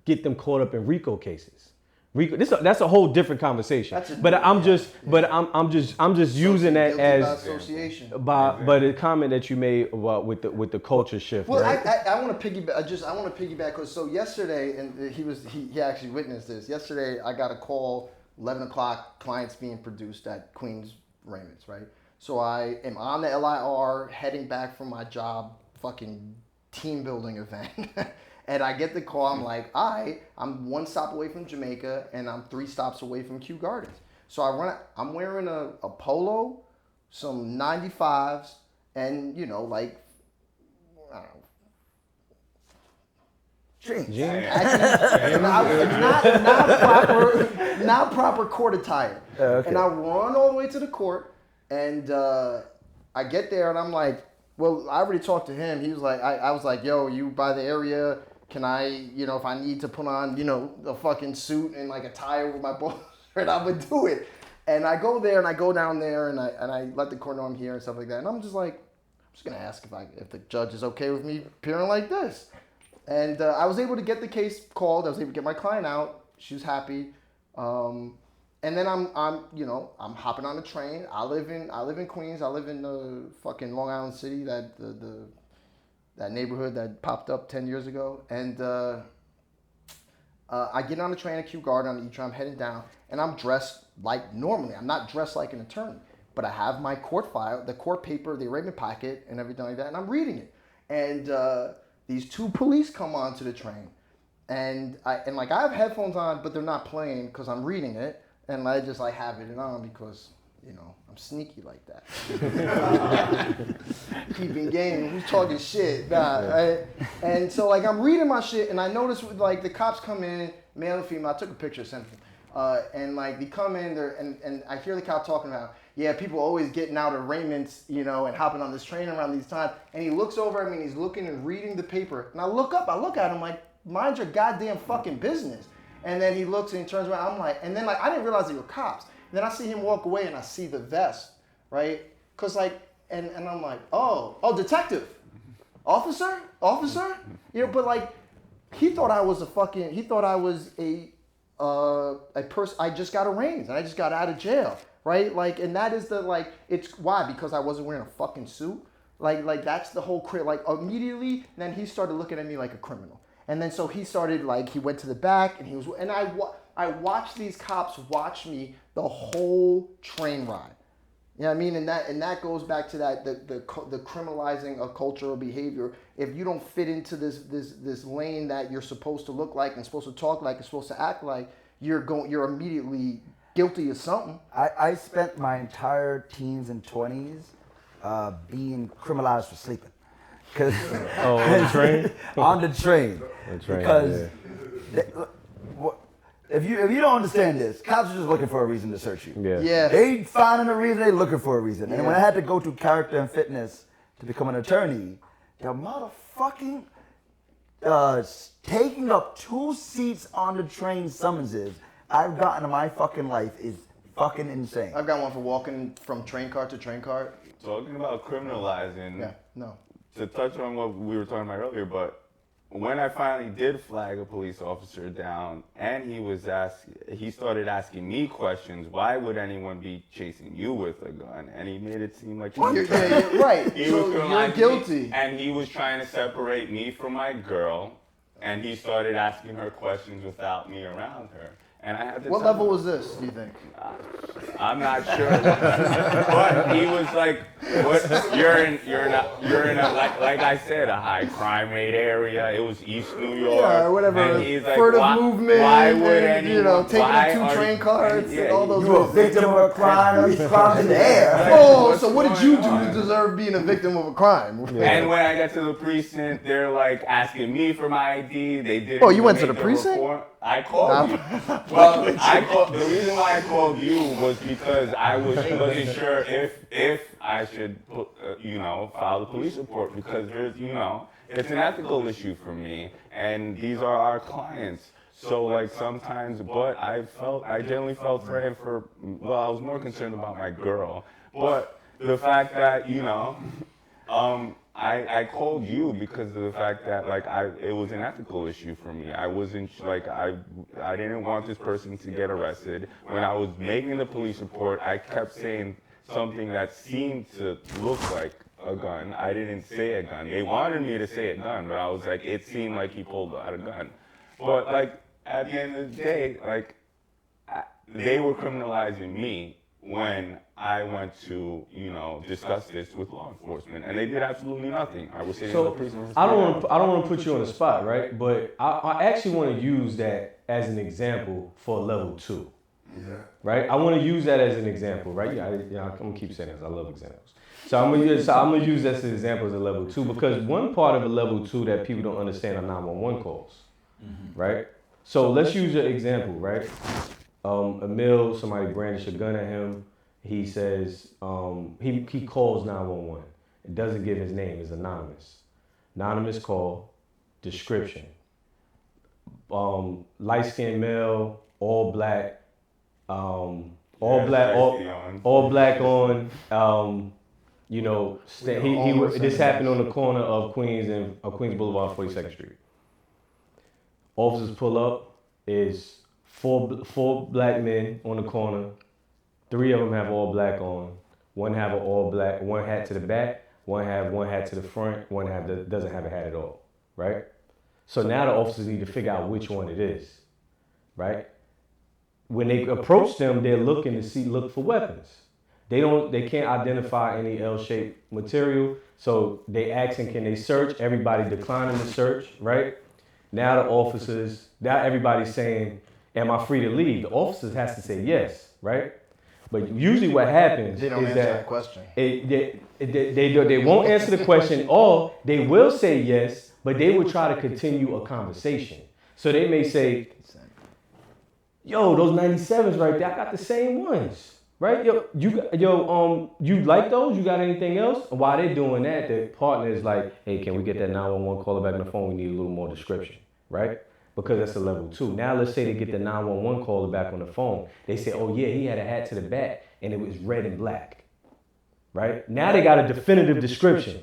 E: get them caught up in RICO cases. That's a whole different conversation. But I'm just using that as by the comment that you made about with the culture shift.
F: Well,
E: right?
F: I want to piggyback. I want to piggyback because so yesterday, and he actually witnessed this. Yesterday, I got a call, 11 o'clock, clients being produced at Queens Raymond's, right? So I am on the LIR heading back from my job, fucking team building event. And I get the call, I'm like, I'm 1 stop away from Jamaica and I'm 3 stops away from Kew Gardens. So I'm wearing a polo, some 95s, and like, I don't know.
C: Jeans.
F: Actually, not proper court attire.
C: Okay.
F: And I run all the way to the court and I get there and I'm like, well, I already talked to him. He was like, I was like, yo, you by the area? Can I, if I need to put on, a fucking suit and like a tie over my ball shirt, I would do it. And I go there and I go down there and I let the court know I'm here and stuff like that. And I'm just like, I'm just gonna ask if the judge is okay with me appearing like this. And I was able to get the case called. I was able to get my client out. She was happy. And then I'm hopping on the train. I live in Queens. I live in the fucking Long Island City, that neighborhood that popped up 10 years ago. And I get on the train at Kew Garden on the E-Tram, I'm heading down, and I'm dressed like normally. I'm not dressed like an attorney, but I have my court file, the court paper, the arraignment packet, and everything like that, and I'm reading it. And these 2 police come onto the train, and I have headphones on, but they're not playing because I'm reading it, and I just like have it on because I'm sneaky like that. Keeping game, who's talking shit? Right? And so like I'm reading my shit, and I notice like the cops come in, male and female. I took a picture, sent them, and like they come in there, and I hear the cop talking about, yeah, people always getting out of Raymond's, and hopping on this train around these times. And he looks over at me, and he's looking and reading the paper, and I look at him like, mind your goddamn fucking business. And then he looks and he turns around. I'm like, and then like I didn't realize they were cops. And then I see him walk away and I see the vest, right? Cause like, and I'm like, oh, detective, officer, but like, he thought I was a person. I just got arraigned and I just got out of jail, right? Like, and that is it's why, because I wasn't wearing a fucking suit. Like that's the whole like immediately. Then he started looking at me like a criminal. And then so he started he went to the back and I watched these cops watch me the whole train ride. You know what I mean? And that goes back to that the criminalizing of cultural behavior. If you don't fit into this lane that you're supposed to look like and supposed to talk like and supposed to act like, you're immediately guilty of something.
C: I spent my entire teens and 20s being criminalized for sleeping.
E: On the train?
C: On the train. Because if you don't understand this, cops are just looking for a reason to search you.
F: Yeah.
C: They finding a reason, they looking for a reason. And when I had to go through character and fitness to become an attorney, the motherfucking taking up 2 seats on the train summonses I've gotten in my fucking life is fucking insane.
F: I've got one for walking from train car to train car.
D: Talking about criminalizing. To touch on what we were talking about earlier, but when I finally did flag a police officer down and he started asking me questions, why would anyone be chasing you with a gun? And he made it seem like
F: you're right. You're guilty.
D: And he was trying to separate me from my girl, and he started asking her questions without me around her. And I had to
F: What level was this, do you think?
D: I'm not sure. But he was like, "What? You're in a like I said, a high crime rate area. It was East New York.
F: Yeah, whatever.
D: And he's like,
F: Furtive movement.
D: Why would anyone?
F: Taking the 2 train cards and all those.
C: You a victim of a crime? These crimes in the air.
F: Oh, so what did you do to deserve being a victim of a crime?
D: And when I got to the precinct, they're like asking me for my ID. They didn't.
F: Oh, you went to the precinct?
D: I called you. Well, the reason why I called you was because I wasn't sure if I should file the police report, because there's it's an ethical issue for me, and these are our clients. So like sometimes, but I generally felt for him I was more concerned about my girl. But the fact that, I called you because of the fact that like it was an ethical issue for me. I wasn't like I didn't want this person to get arrested. When I was making the police report, I kept saying something that seemed to look like a gun. I didn't say a gun. They wanted me to say a gun, but I was like, it seemed like he pulled out a gun. But like at the end of the day, like they were criminalizing me when I went to, discuss this with law enforcement, and they did absolutely nothing. I was sitting in the prison.
E: I don't want to put you on the spot, right? But I actually want to use that as an example for level 2. Yeah. Right? I want to use that as an example, right? Yeah, I'm gonna keep saying this. I love examples. So I'm gonna use that as an example as a level 2 because one part of a level 2 that people don't understand are 911 calls, right? So let's use your example, right? Emil, somebody brandished a gun at him. He says, he calls 911. It doesn't give his name, it's anonymous. Anonymous call, description. Light-skinned male, all black, all black on, this happened on the corner of Queens and Queens Boulevard, 42nd Street. Officers pull up, is four black men on the corner. 3 of them have all black on. One have an all black, one hat to the back, one hat to the front, one doesn't have a hat at all, right? So now the officers need to figure out which one it is, right? When they approach them, they're looking to look for weapons. They can't identify any L-shaped material, so they asking, can they search? Everybody declining the search, right? Now everybody's saying, am I free to leave? The officers has to say yes, right? But usually what happens
F: they don't
E: is
F: answer
E: that
F: question.
E: They won't answer the question, or they will say yes, but they will try to continue a conversation. So they may say, yo, those 97s right there, I got the same ones, right? You like those? You got anything else? And while they're doing that, the partner is like, hey, can we get that 911 caller back on the phone? We need a little more description, right? Because that's a level 2. Now let's say they get the 911 caller back on the phone. They say, oh yeah, he had a hat to the back and it was red and black, right? Now they got a definitive description,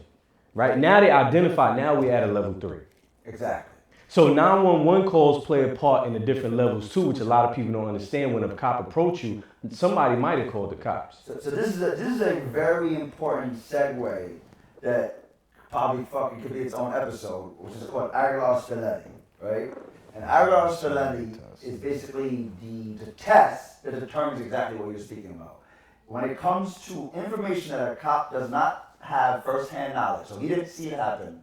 E: right? Now they identify, now we at a level 3.
C: Exactly.
E: So 911 calls play a part in the different levels too, which a lot of people don't understand. When a cop approach you, somebody might have called the cops.
C: So this is a very important segue that probably fucking could be its own episode, which is called Aguilar-Spinelli, right? And Aguilar-Spinelli is basically the test that determines exactly what you're speaking about. When it comes to information that a cop does not have first-hand knowledge, so he didn't see it happen,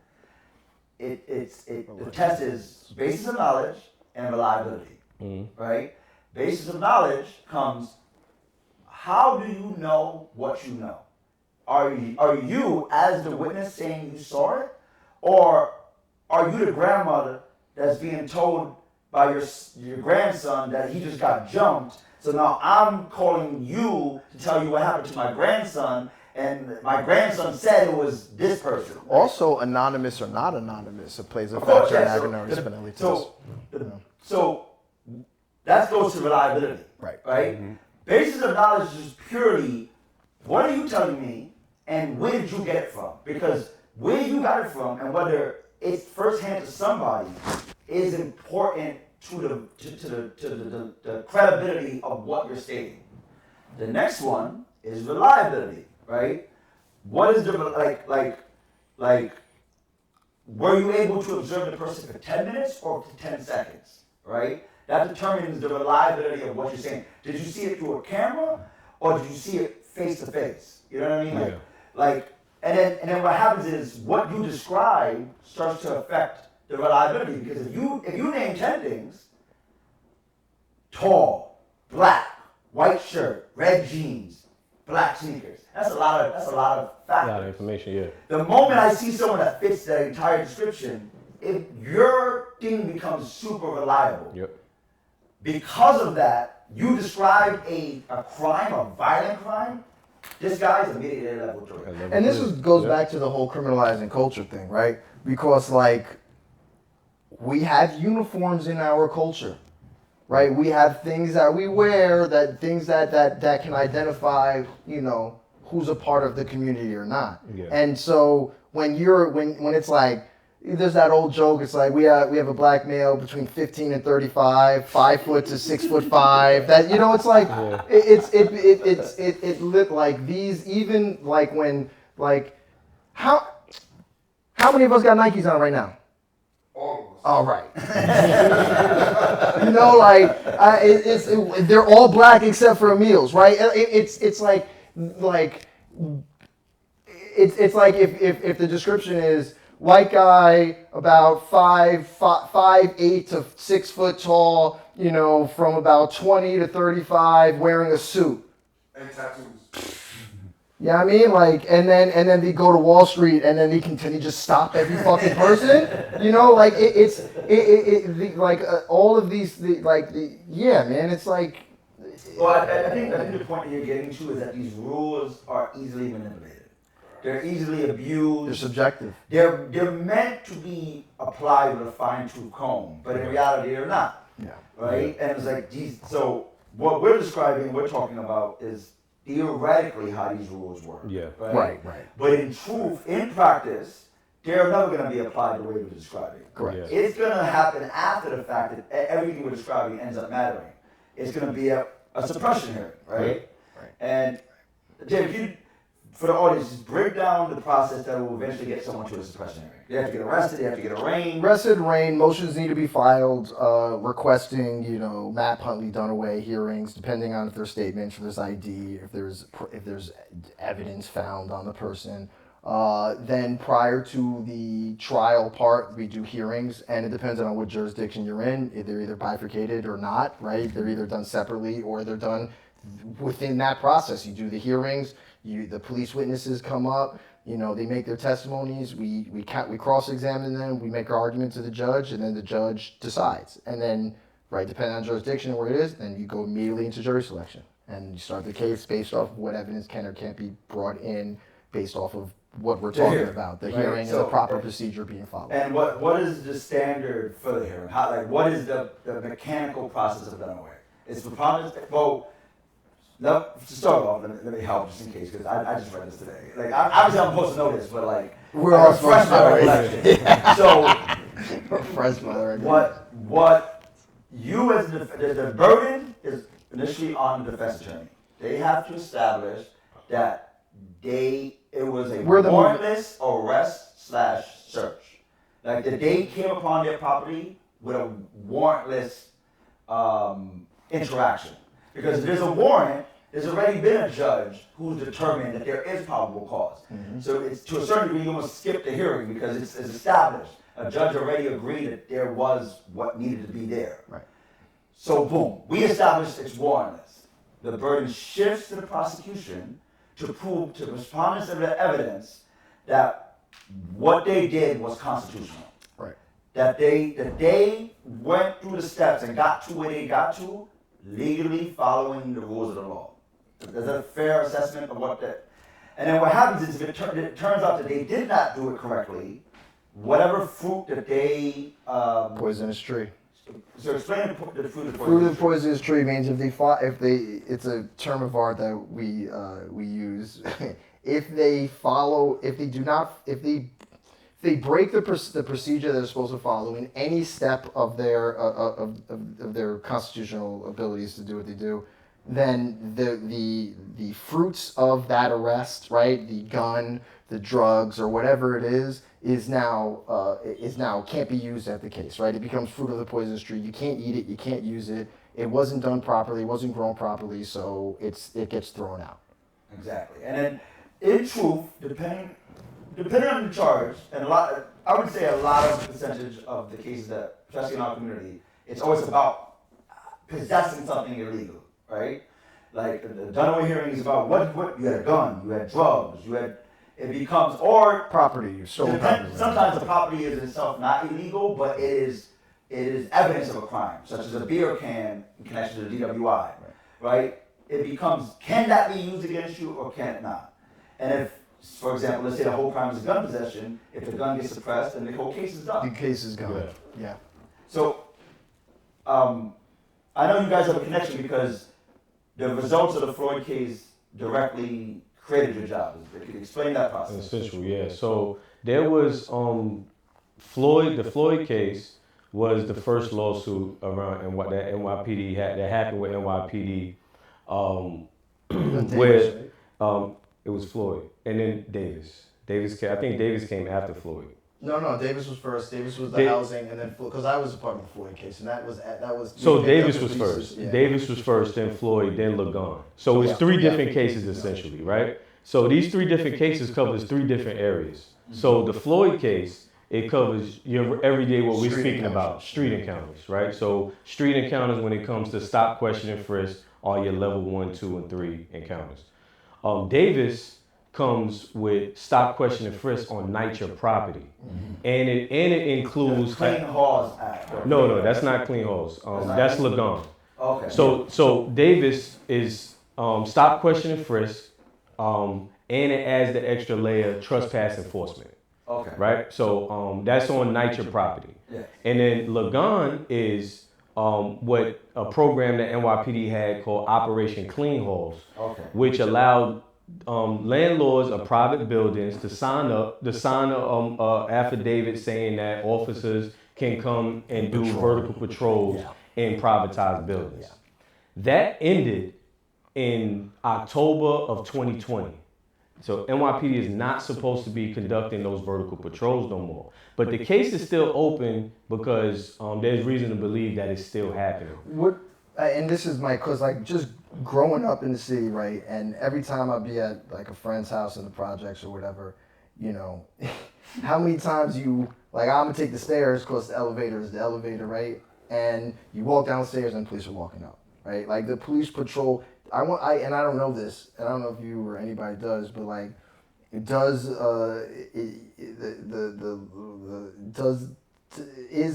C: the test is basis of knowledge and reliability, right? Basis of knowledge comes, how do you know what you know? Are you, as the witness, saying you saw it? Or are you the grandmother that's being told by your grandson that he just got jumped, so now I'm calling you to tell you what happened to my grandson, and my grandson said it was this person. Right?
F: Also, anonymous or not anonymous, it plays a factor in Aguilar-Spinelli test.
C: So that goes to reliability.
F: Right.
C: Mm-hmm. Basis of knowledge is purely, what are you telling me, and where did you get it from? Because where you got it from, and whether it's firsthand to somebody, is important to the credibility of what you're stating. The next one is reliability, right? What is the like? Were you able to observe the person for 10 minutes or for 10 seconds, right? That determines the reliability of what you're saying. Did you see it through a camera, or did you see it face to face? You know what I mean?
E: Yeah.
C: And then what happens is what you describe starts to affect the reliability, because if you name 10 things, tall, black, white shirt, red jeans, black sneakers, that's a lot of factors.
E: A lot of information, yeah.
C: The moment I see someone that fits that entire description, your thing becomes super reliable.
E: Yep.
C: Because of that, you described a crime, a violent crime, this guy's immediately at level 3.
F: And this goes back to the whole criminalizing culture thing, right? Because like, we have uniforms in our culture, right? We have things that we wear, that can identify, you know, who's a part of the community or not.
E: Yeah.
F: And so when it's like, there's that old joke. It's like we have a black male between 15 and 35, 5 foot to 6'5". That, you know, it's like it lit like these, even like when like how many of us got Nikes on right now? All right. You know, like they're all black except for Emil's, right? It's like it's like if the description is white guy about 5'8" to 6 foot tall, you know, from about 20 to 35, wearing a suit.
A: And tattoos.
F: Yeah, I mean, like, and then they go to Wall Street, and then they can just stop every fucking person, you know, like all of these, yeah, man, it's like.
C: Well, I think the point that you're getting to is that these rules are easily manipulated. They're easily abused.
F: They're subjective.
C: They're meant to be applied with a fine-tooth comb, but in reality, they're not.
F: Yeah.
C: Right? And it's like, geez, so what we're describing, we're talking about is theoretically how these rules work.
E: Yeah.
F: Right.
C: But in truth, in practice, they're never going to be applied the way we're describing.
F: Correct.
E: Yeah.
C: It's going to happen after the fact that everything we're describing ends up mattering. It's going to be a suppression hearing, right? And Jay, if you, for the audience, just break down the process that will eventually get someone to a suppression hearing. They have to get arrested, they have to get arraigned.
F: Motions need to be filed, requesting, you know, Matt Huntley Dunaway hearings, depending on if there's statements, if there's ID, if there's evidence found on the person. Then prior to the trial part, we do hearings, and it depends on what jurisdiction you're in. They're either bifurcated or not, right? They're either done separately or they're done within that process. You do the hearings, the police witnesses come up, you know, they make their testimonies, we cross-examine them, we make our argument to the judge, and then the judge decides. And then, right, depending on jurisdiction and where it is, then you go immediately into jury selection. And you start the case based off of what evidence can or can't be brought in based off of what we're talking about, the hearing and the proper procedure being followed.
C: And what is the standard for the hearing? What is the mechanical process of Dunaway? It's preponderance. Well, to start off, let me help just in case, because I just read this today. Like, obviously I'm supposed to know this, but like,
F: we're all
C: fresh my recollection. So,
F: fresh my recollection.
C: What you as the burden is initially on the defense attorney. They have to establish that it was a warrantless arrest/search. Like that they came upon their property with a warrantless interaction. Because if there's a warrant, there's already been a judge who's determined that there is probable cause. Mm-hmm. So it's to a certain degree you almost skip the hearing because it's established. A judge already agreed that there was what needed to be there.
F: Right.
C: So boom, we established it's warrantless. The burden shifts to the prosecution to prove to the respondents of the evidence that what they did was constitutional.
F: Right.
C: That they went through the steps and got to where they got to legally following the rules of the law. Is that a fair assessment of what that? And then what happens is if it turns out that they did not do it correctly, whatever fruit that they
F: poisonous tree.
C: So explain the fruit of poisonous tree.
F: Fruit of poisonous tree means if it's a term of art that we use. if they break the procedure they're supposed to follow in any step of their constitutional abilities to do what they do, then the fruits of that arrest, right, the gun, the drugs, or whatever it is now can't be used at the case, right? It becomes fruit of the poisonous tree. You can't eat it. You can't use it. It wasn't done properly. It wasn't grown properly, so it gets thrown out.
C: Exactly. And then, in truth, depending on the charge, and I would say a lot of the percentage of the cases that, especially in our community, it's always about possessing something illegal, right? Like the Dunaway hearing is about what you had a gun, you had drugs, it becomes, or
F: property, you stole property.
C: Sometimes the property is itself not illegal, but it is evidence of a crime, such as a beer can in connection to the DWI, right? It becomes, can that be used against you or can it not? And if, for example, let's say the whole crime is gun possession, if the gun gets suppressed, then the whole case is done.
F: The case is gone. Yeah.
C: So, I know you guys have a connection because the results of the Floyd case directly created your job. Can you explain that process?
E: Essentially, yeah. So there was Floyd. The Floyd case was the first lawsuit around and what that NYPD had that happened with NYPD, where it was Floyd and then Davis. I think Davis came after Floyd.
F: No, Davis was first. Davis was the housing, and then because I was a part of the Floyd case, and that was.
E: So Davis was first. Yeah. Davis was first, then Floyd, then Liaison. So it's three different cases essentially, right? So these three different cases covers three different areas. So the Floyd case, it covers your everyday what we're speaking about, street encounters, right? So street encounters when it comes to stop, question, and frisk are your level 1, 2, and 3 encounters. Davis comes with stop, question, and frisk on NYCHA property, and it includes
C: Clean Halls Act.
E: No, that's not Clean Halls. That's Liaison.
C: Okay.
E: So Davis is stop, question, and frisk, and it adds the extra layer trespass enforcement.
C: Okay.
E: Right. So that's on NYCHA property.
C: Yes.
E: And then Liaison is what a program that NYPD had called Operation Clean Halls, which allowed landlords of private buildings to sign an affidavit saying that officers can come and do vertical patrols in privatized buildings. That ended in October of 2020. So NYPD is not supposed to be conducting those vertical patrols no more. But the case is still open because there's reason to believe that it's still happening.
F: And this is because like just growing up in the city, right? And every time I'd be at like a friend's house in the projects or whatever, you know, how many times I'm gonna take the stairs because the elevator is the elevator, right? And you walk downstairs and police are walking up, right? Like the police patrol. I don't know this, and I don't know if you or anybody does, but like, is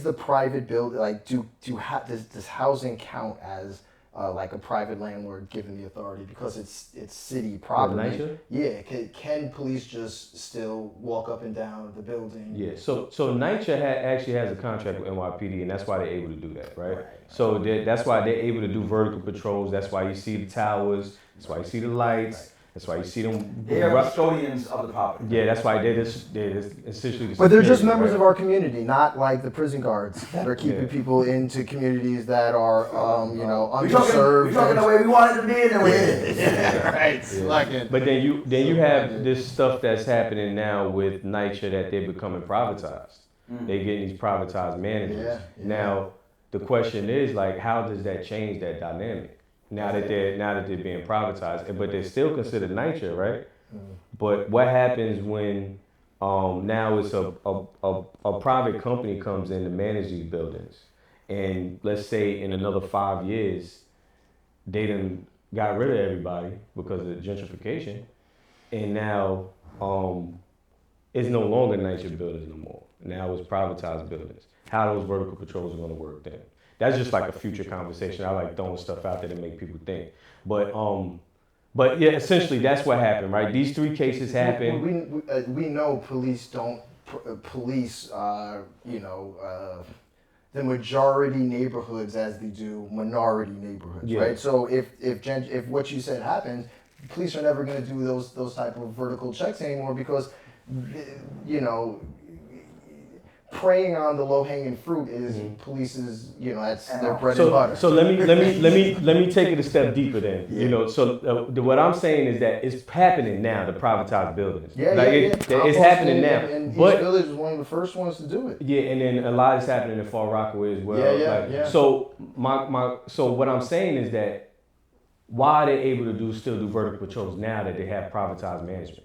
F: the private building like does housing count as like a private landlord given the authority because it's city property? Yeah, can police just still walk up and down the building?
E: Yeah, so NYCHA actually has a contract with NYPD, and that's why they're able to do that, right? So that's why they're able to do vertical patrols. That's why you see the towers. That's why you see the lights. That's why you see them.
C: They are custodians of the property.
E: Yeah, that's why they're essentially.
F: But they're just members of our community, not like the prison guards that are keeping people into communities that are, underserved.
C: We're talking the way we wanted to be and the way it is.
F: Yeah, right.
E: Yeah. But then you have this stuff that's happening now with NYCHA that they're becoming privatized. They're getting these privatized managers. Yeah. Now the question is like, how does that change that dynamic? Now that they're being privatized, but they're still considered NYCHA, right? But what happens when now it's a private company comes in to manage these buildings, and let's say in another 5 years, they done got rid of everybody because of the gentrification, and now it's no longer NYCHA buildings no more. Now it's privatized buildings. How those vertical patrols are going to work then? That's just like a future conversation. I like throwing stuff out there to make people think. But yeah, essentially that's what happened, right? These three cases happened.
F: We know police don't police the majority neighborhoods as they do minority neighborhoods, right? So if what you said happens, police are never going to do those type of vertical checks anymore because preying on the low-hanging fruit is police's, that's their bread and butter.
E: So let me take it a step deeper then. Yeah. What I'm saying is that it's happening now, the privatized buildings. It's happening now.
F: And East Village was one of the first ones to do it.
E: Yeah, and then a lot is happening in Far Rockaway as well. So so what I'm saying is that why are they able to still do vertical patrols now that they have privatized management?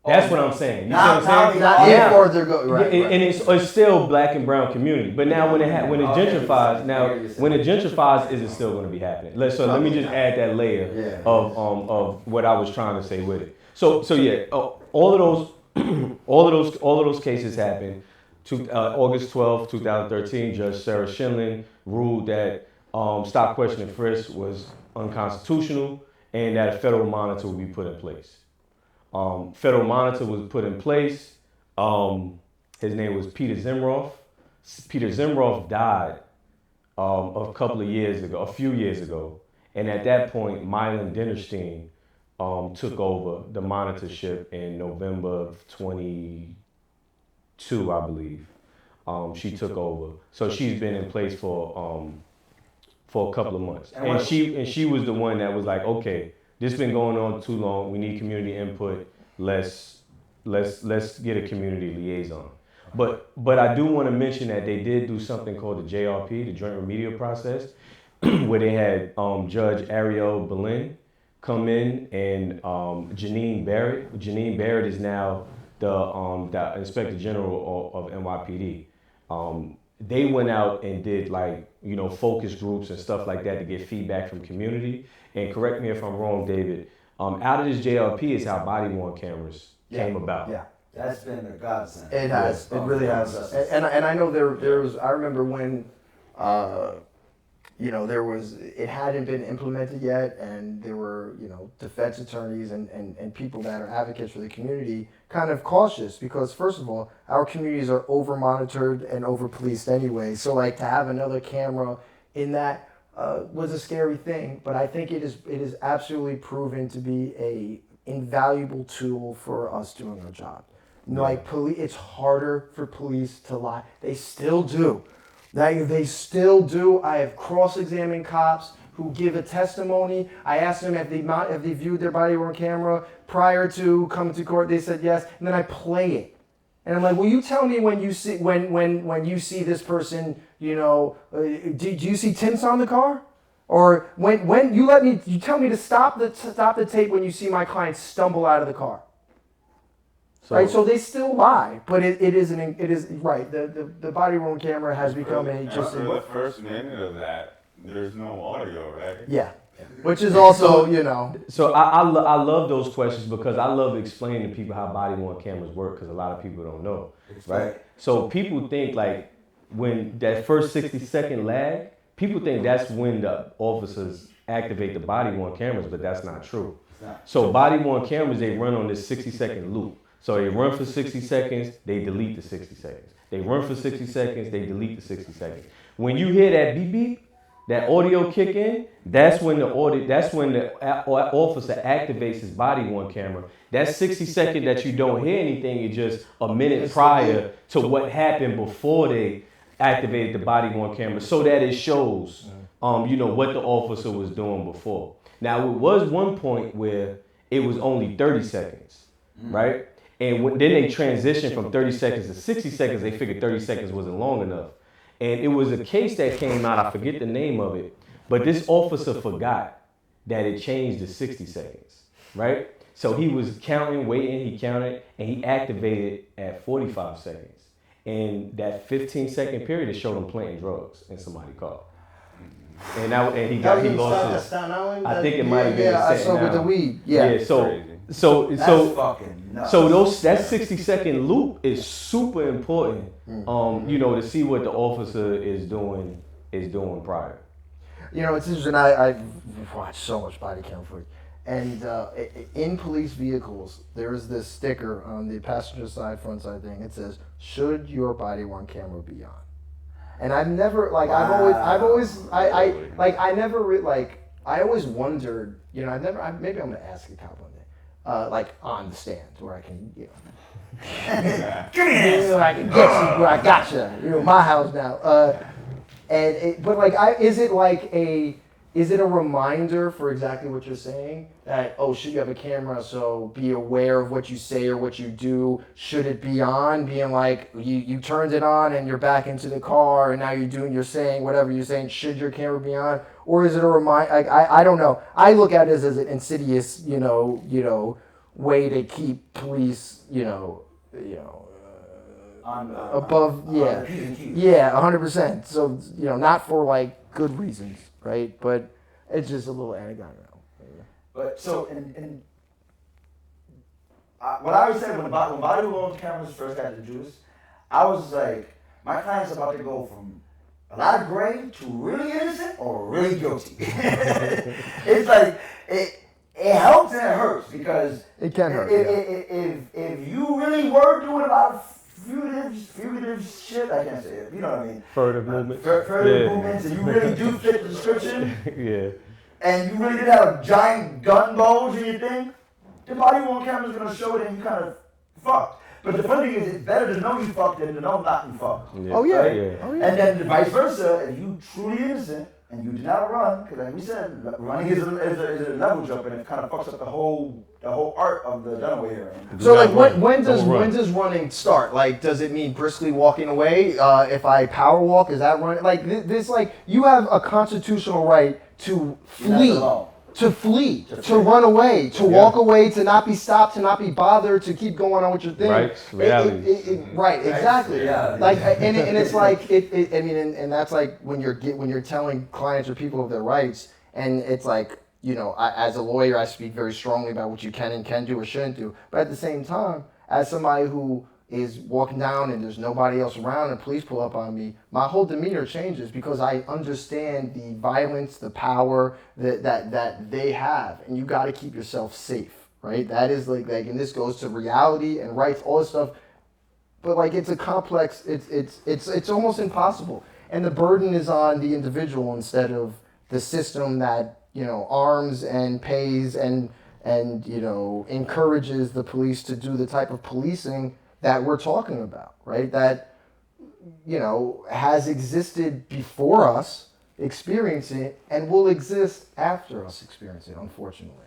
E: That's what I'm saying. You know what I'm saying?
F: Not further go right.
E: And it's still black and brown community. But now when it gentrifies, is it still going to be happening? Let me just add that layer of what I was trying to say with it. So yeah, all of those cases happened. August 12, 2013, Judge Sarah Schindlin ruled that stop, question, and frisk was unconstitutional and that a federal monitor would be put in place. Federal monitor was put in place. His name was Peter Zimroff. Peter Zimroff died a few years ago. And at that point, Mylan Dinnerstein took over the monitorship in November of 22, I believe. She took over. So she's been in place for a couple of months. And she was the one that was like, okay, this has been going on too long. We need community input. Let's get a community liaison. But I do want to mention that they did do something called the JRP, the Joint Remedial Process, where they had Judge Ariel Berlin come in and Janine Barrett. Janine Barrett is now the Inspector General of NYPD. They went out and did focus groups and stuff like that to get feedback from community. And correct me if I'm wrong, David, out of this JRP is how body-worn cameras came about.
C: Yeah, that's been a godsend.
F: It has. It really has. And I know there was. I remember when, it hadn't been implemented yet, and there were defense attorneys and people that are advocates for the community kind of cautious because first of all, our communities are over monitored and over policed anyway. So to have another camera in that was a scary thing. But I think it is absolutely proven to be a invaluable tool for us doing our job. It's harder for police to lie. They still do. They still do. I have cross-examined cops who give a testimony. I asked them if they viewed their body-worn camera prior to coming to court. They said yes, and then I play it. And I'm like, will you tell me when you see when you see this person, do you see tints on the car? Or when you tell me to stop the tape when you see my client stumble out of the car. Right, so they still lie, but it is right. The body-worn camera has become
D: After the first minute of that, there's no audio, right?
F: Yeah, which is also
E: So I love those questions because I love explaining to people how body-worn cameras work because a lot of people don't know, right? So people think when that first 60-second lag, people think that's when the officers activate the body-worn cameras, but that's not true. So body-worn cameras, they run on this 60-second loop. So they run for 60 seconds, they delete the 60 seconds. They run for 60 seconds, they delete the 60 seconds. When you hear that beep beep, that audio kick in, that's when the officer activates his body-worn camera. That 60 second that you don't hear anything is just a minute prior to what happened before they activated the body-worn camera, so that it shows, what the officer was doing before. Now it was one point where it was only 30 seconds, right? And then they transitioned from 30 seconds to 60 seconds. They figured 30 seconds wasn't long enough. And it was a case that came out, I forget the name of it, but this officer forgot that it changed to 60 seconds, right? So he was counting, waiting, he counted, and he activated at 45 seconds. And that 15-second period, it showed him planting drugs in somebody's car. And he lost his. I think it might have been the same
F: with the weed. Yeah.
E: So
C: that's fucking nuts.
E: So that 60-second loop is super important. To see what the officer is doing prior.
F: It's interesting. I've watched so much body cam footage, and in police vehicles, there is this sticker on the passenger side, front side thing. It says, "Should your body-worn camera be on?" And I've never I always wondered. Maybe I'm gonna ask a cop one day. On the stand where I can, I can get you where I got you, my house now. Is it a reminder for exactly what you're saying that should you have a camera? So be aware of what you say or what you do. Should it be on? Being like you turned it on and you're back into the car and now you're saying whatever you're saying. Should your camera be on? Or is it a reminder? I don't know. I look at it as an insidious, way to keep police, above, 100%. So not for good reasons, right? But it's just a little anecdote.
C: But so what I was saying when body-worn cameras first got introduced, I was like, my client's about to go from a lot of gray to really innocent or really guilty. It's like it helps and it hurts because
F: it can hurt.
C: If you really were doing a lot of fugitive shit. I can't say it. You know what I mean?
E: Furtive movements.
C: Furtive movements, and you really do fit the description.
E: Yeah.
C: And you really did have giant gun bulge in your thing. The body worn camera's gonna show it, and you kind of fucked. But the funny thing is, it's better to know you fucked than to know not you fucked.
E: Yeah.
F: Oh yeah.
C: Right?
F: Oh yeah.
C: And then vice versa, if you truly innocent and you did not run, because like we said, running is a level jump, and it kind of fucks up the whole art of the Dunaway hearing.
F: So like when does running start? Like does it mean briskly walking away? If I power walk, is that running? Like this like you have a constitutional right to flee. To run away, to walk away, to not be stopped, to not be bothered, to keep going on with your thing.
E: Right, reality.
F: Right, exactly.
C: Yeah.
F: Like, and it's like, I mean, and that's like when you're telling clients or people of their rights, and it's like, you know, as a lawyer, I speak very strongly about what you can and can do or shouldn't do. But at the same time, as somebody who is walking down and there's nobody else around and police pull up on me, my whole demeanor changes because I understand the violence, the power that they have, and you got to keep yourself safe, right? That is like, and this goes to reality and rights, all this stuff. But like, it's a complex. It's almost impossible, and the burden is on the individual instead of the system that, you know, arms and pays and you know, encourages the police to do the type of policing that we're talking about, right? That, you know, has existed before us experiencing it and will exist after us experiencing it, unfortunately.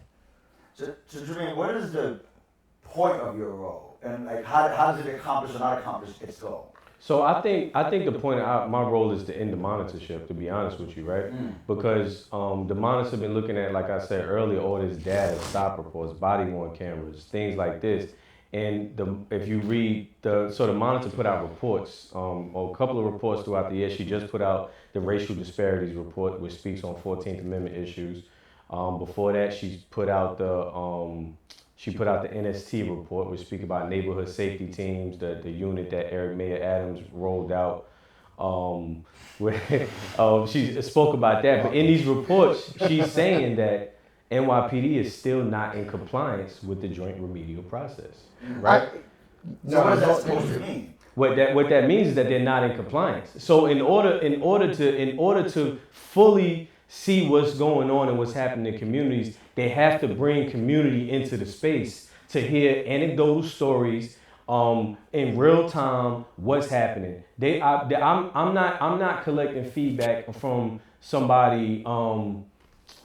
C: So Germain, what is the point of your role? And like, how does it accomplish or not accomplish its goal?
E: So I think the point of my role is to end the monitorship, to be honest with you, right? Because the monitors have been looking at, like I said earlier, all this data, stop reports, body worn cameras, things like this. And if you read the monitor put out reports, or a couple of reports throughout the year. She just put out the racial disparities report, which speaks on 14th Amendment issues. Before that, she put out the NST report, which speaks about neighborhood safety teams, the unit that Eric Mayor Adams rolled out. She spoke about that, but in these reports, she's saying that NYPD is still not in compliance with the joint remedial process, right?
C: So what is that supposed to mean?
E: What that means is that they're not in compliance. So in order to fully see what's going on and what's happening in communities, they have to bring community into the space to hear anecdotal stories in real time what's happening. I'm not collecting feedback from somebody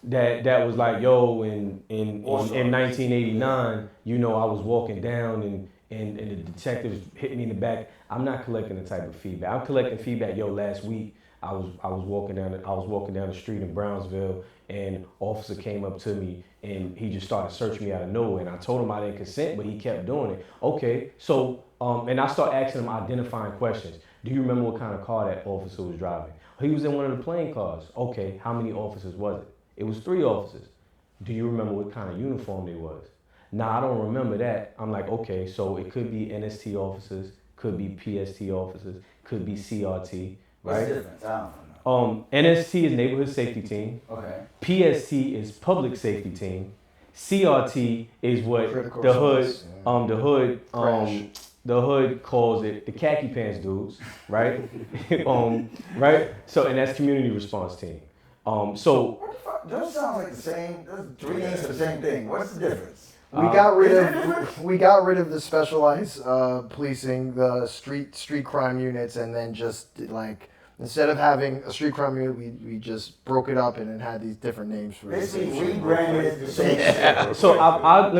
E: that was like, yo, in 1989, you know, I was walking down and the detectives hit me in the back. I'm not collecting the type of feedback. I'm collecting feedback. Yo, last week I was walking down the street in Brownsville, and officer came up to me and he just started searching me out of nowhere. And I told him I didn't consent, but he kept doing it. Okay, so and I start asking him identifying questions. Do you remember what kind of car that officer was driving? He was in one of the plane cars. Okay, how many officers was it? It was 3 officers. Do you remember what kind of uniform they was? Nah, I don't remember that. I'm like, okay, so it could be NST officers, could be PST officers, could be CRT, right?
C: What's the difference? I don't know.
E: NST is neighborhood safety team.
C: Okay.
E: PST is public safety team. CRT is what
F: Critical
E: the hood,
F: service,
E: the hood calls it the khaki pants dudes, right? Right? So, and that's community response team. So
C: What the fuck? Those sound like the same. Those 3 names for the same thing. What's the difference?
F: We got rid of the specialized policing, the street crime units, and then just like instead of having a street crime unit, we just broke it up and it had these different names for it.
C: Basically, rebranded the same shit.
E: So let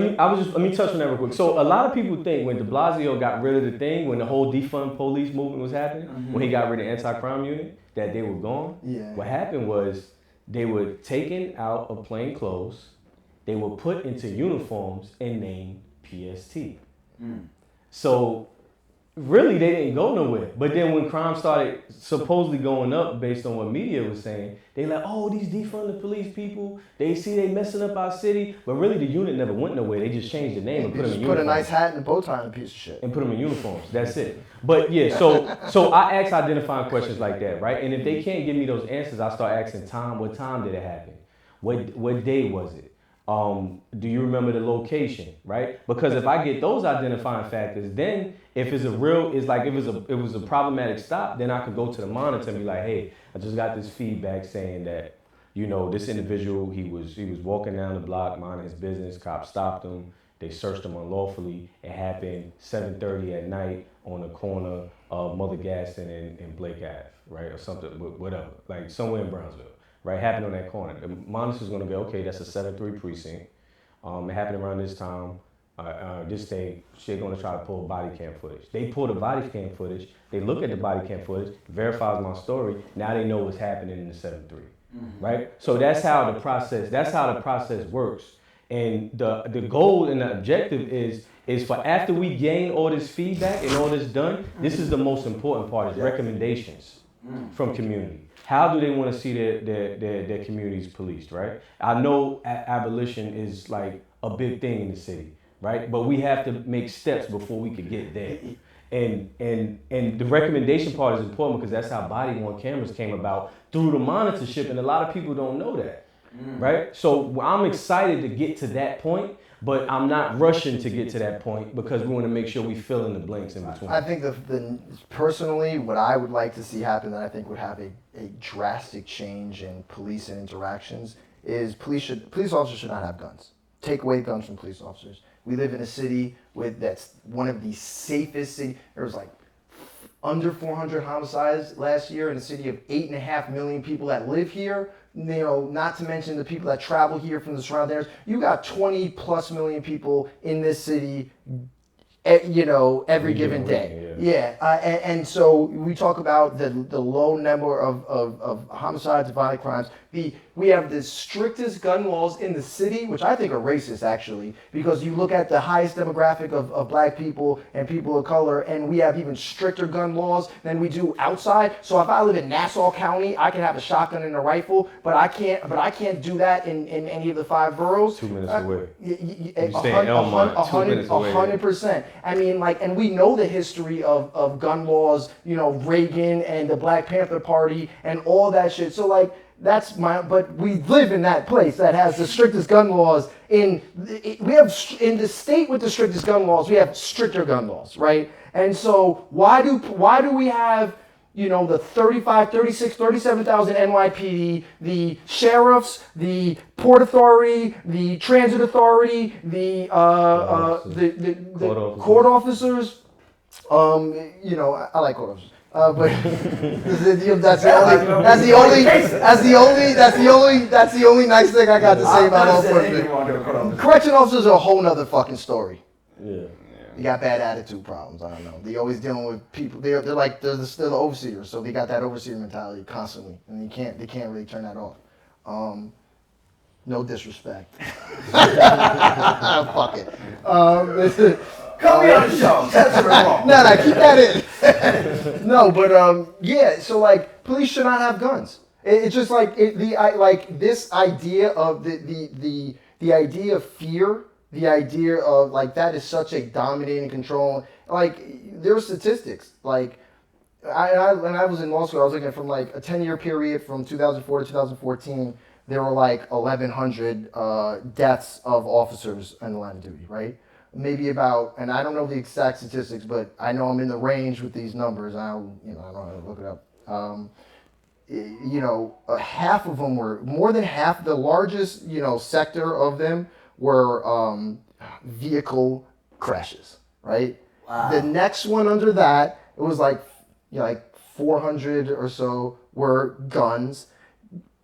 E: me touch on that real quick. So a lot of people think when de Blasio got rid of the thing, when the whole defund police movement was happening, when he got rid of anti-crime unit, that they were gone.
F: Yeah.
E: What happened was they were taken out of plain clothes, they were put into uniforms and named PST. So really they didn't go nowhere. But then when crime started supposedly going up based on what media was saying, they like, oh, these defund the police people, they see they messing up our city. But really the unit never went nowhere. They just changed the name and put them in uniforms.
F: Put a nice hat and a bow tie on a piece of shit.
E: And put them in uniforms. That's it. But yeah, so I ask identifying questions like that, right? And if they can't give me those answers, I start asking time. What time did it happen? What day was it? Do you remember the location, right? Because if I get those identifying factors, then if it's if it was a problematic stop, then I could go to the monitor and be like, hey, I just got this feedback saying that, this individual, he was walking down the block, minding his business, cops stopped him, they searched him unlawfully. It happened 7:30 at night on the corner of Mother Gaston and Blake Ave, right? Or something, whatever, like somewhere in Brownsville. Right, happened on that corner. The monitor's gonna go, okay, that's a 7-3 precinct. It happened around this time. This day, they're gonna try to pull body cam footage. They pull the body cam footage. They look at the body cam footage, verifies my story. Now they know what's happening in the 7-3, right? So that's how the process works. And the goal and the objective is for after we gain all this feedback and all this done, this is the most important part, is recommendations from community. How do they want to see their communities policed, right? I know abolition is like a big thing in the city, right? But we have to make steps before we could get there. And the recommendation part is important because that's how body-worn cameras came about through the monitorship, and a lot of people don't know that, right? So I'm excited to get to that point, but I'm not rushing to get to that point because we want to make sure we fill in the blanks in between.
F: I think personally, what I would like to see happen that I think would have a drastic change in police and interactions is police officers should not have guns. Take away guns from police officers. We live in a city that's one of the safest cities. There was like under 400 homicides last year in a city of 8.5 million people that live here. Not to mention the people that travel here from the surrounding areas. You got 20 plus million people in this city, every given day. And so we talk about the low number of homicides and violent crimes. We have the strictest gun laws in the city, which I think are racist, actually, because you look at the highest demographic of black people and people of color, and we have even stricter gun laws than we do outside. So if I live in Nassau County, I can have a shotgun and a rifle, but I can't do that in any of the 5 boroughs.
E: 2 minutes away.
F: You stay in Elmont, 2 minutes away. 100%. I mean, and we know the history of gun laws, Reagan and the Black Panther Party and all that shit. So but we live in that place that has the strictest gun laws. We have in the state with the strictest gun laws, we have stricter gun laws, right? And so why do we have the 35, 36, 37,000 NYPD, the sheriffs, the Port Authority, the Transit Authority, the court officers. I like court officers. But that's the only nice thing I got to say about law enforcement. Correction officers are a whole nother fucking story.
E: Yeah.
F: You got bad attitude problems. I don't know. They always dealing with people. They're the overseers, so they got that overseer mentality constantly, and they can't really turn that off. No disrespect. Fuck it.
C: Come on the show. That's wrong.
F: No, keep that in. No, but so police should not have guns. It's just this idea of the idea of fear. The idea of that is such a dominating control. There are statistics. When I was in law school, I was looking at from a 10-year period from 2004 to 2014. There were 1,100 deaths of officers in the line of duty. Right? Maybe about, and I don't know the exact statistics, but I know I'm in the range with these numbers. I don't know how to look it up. Half of them were more than half. The largest sector of them were vehicle crashes, right? Wow. The next one under that, it was 400 or so were guns.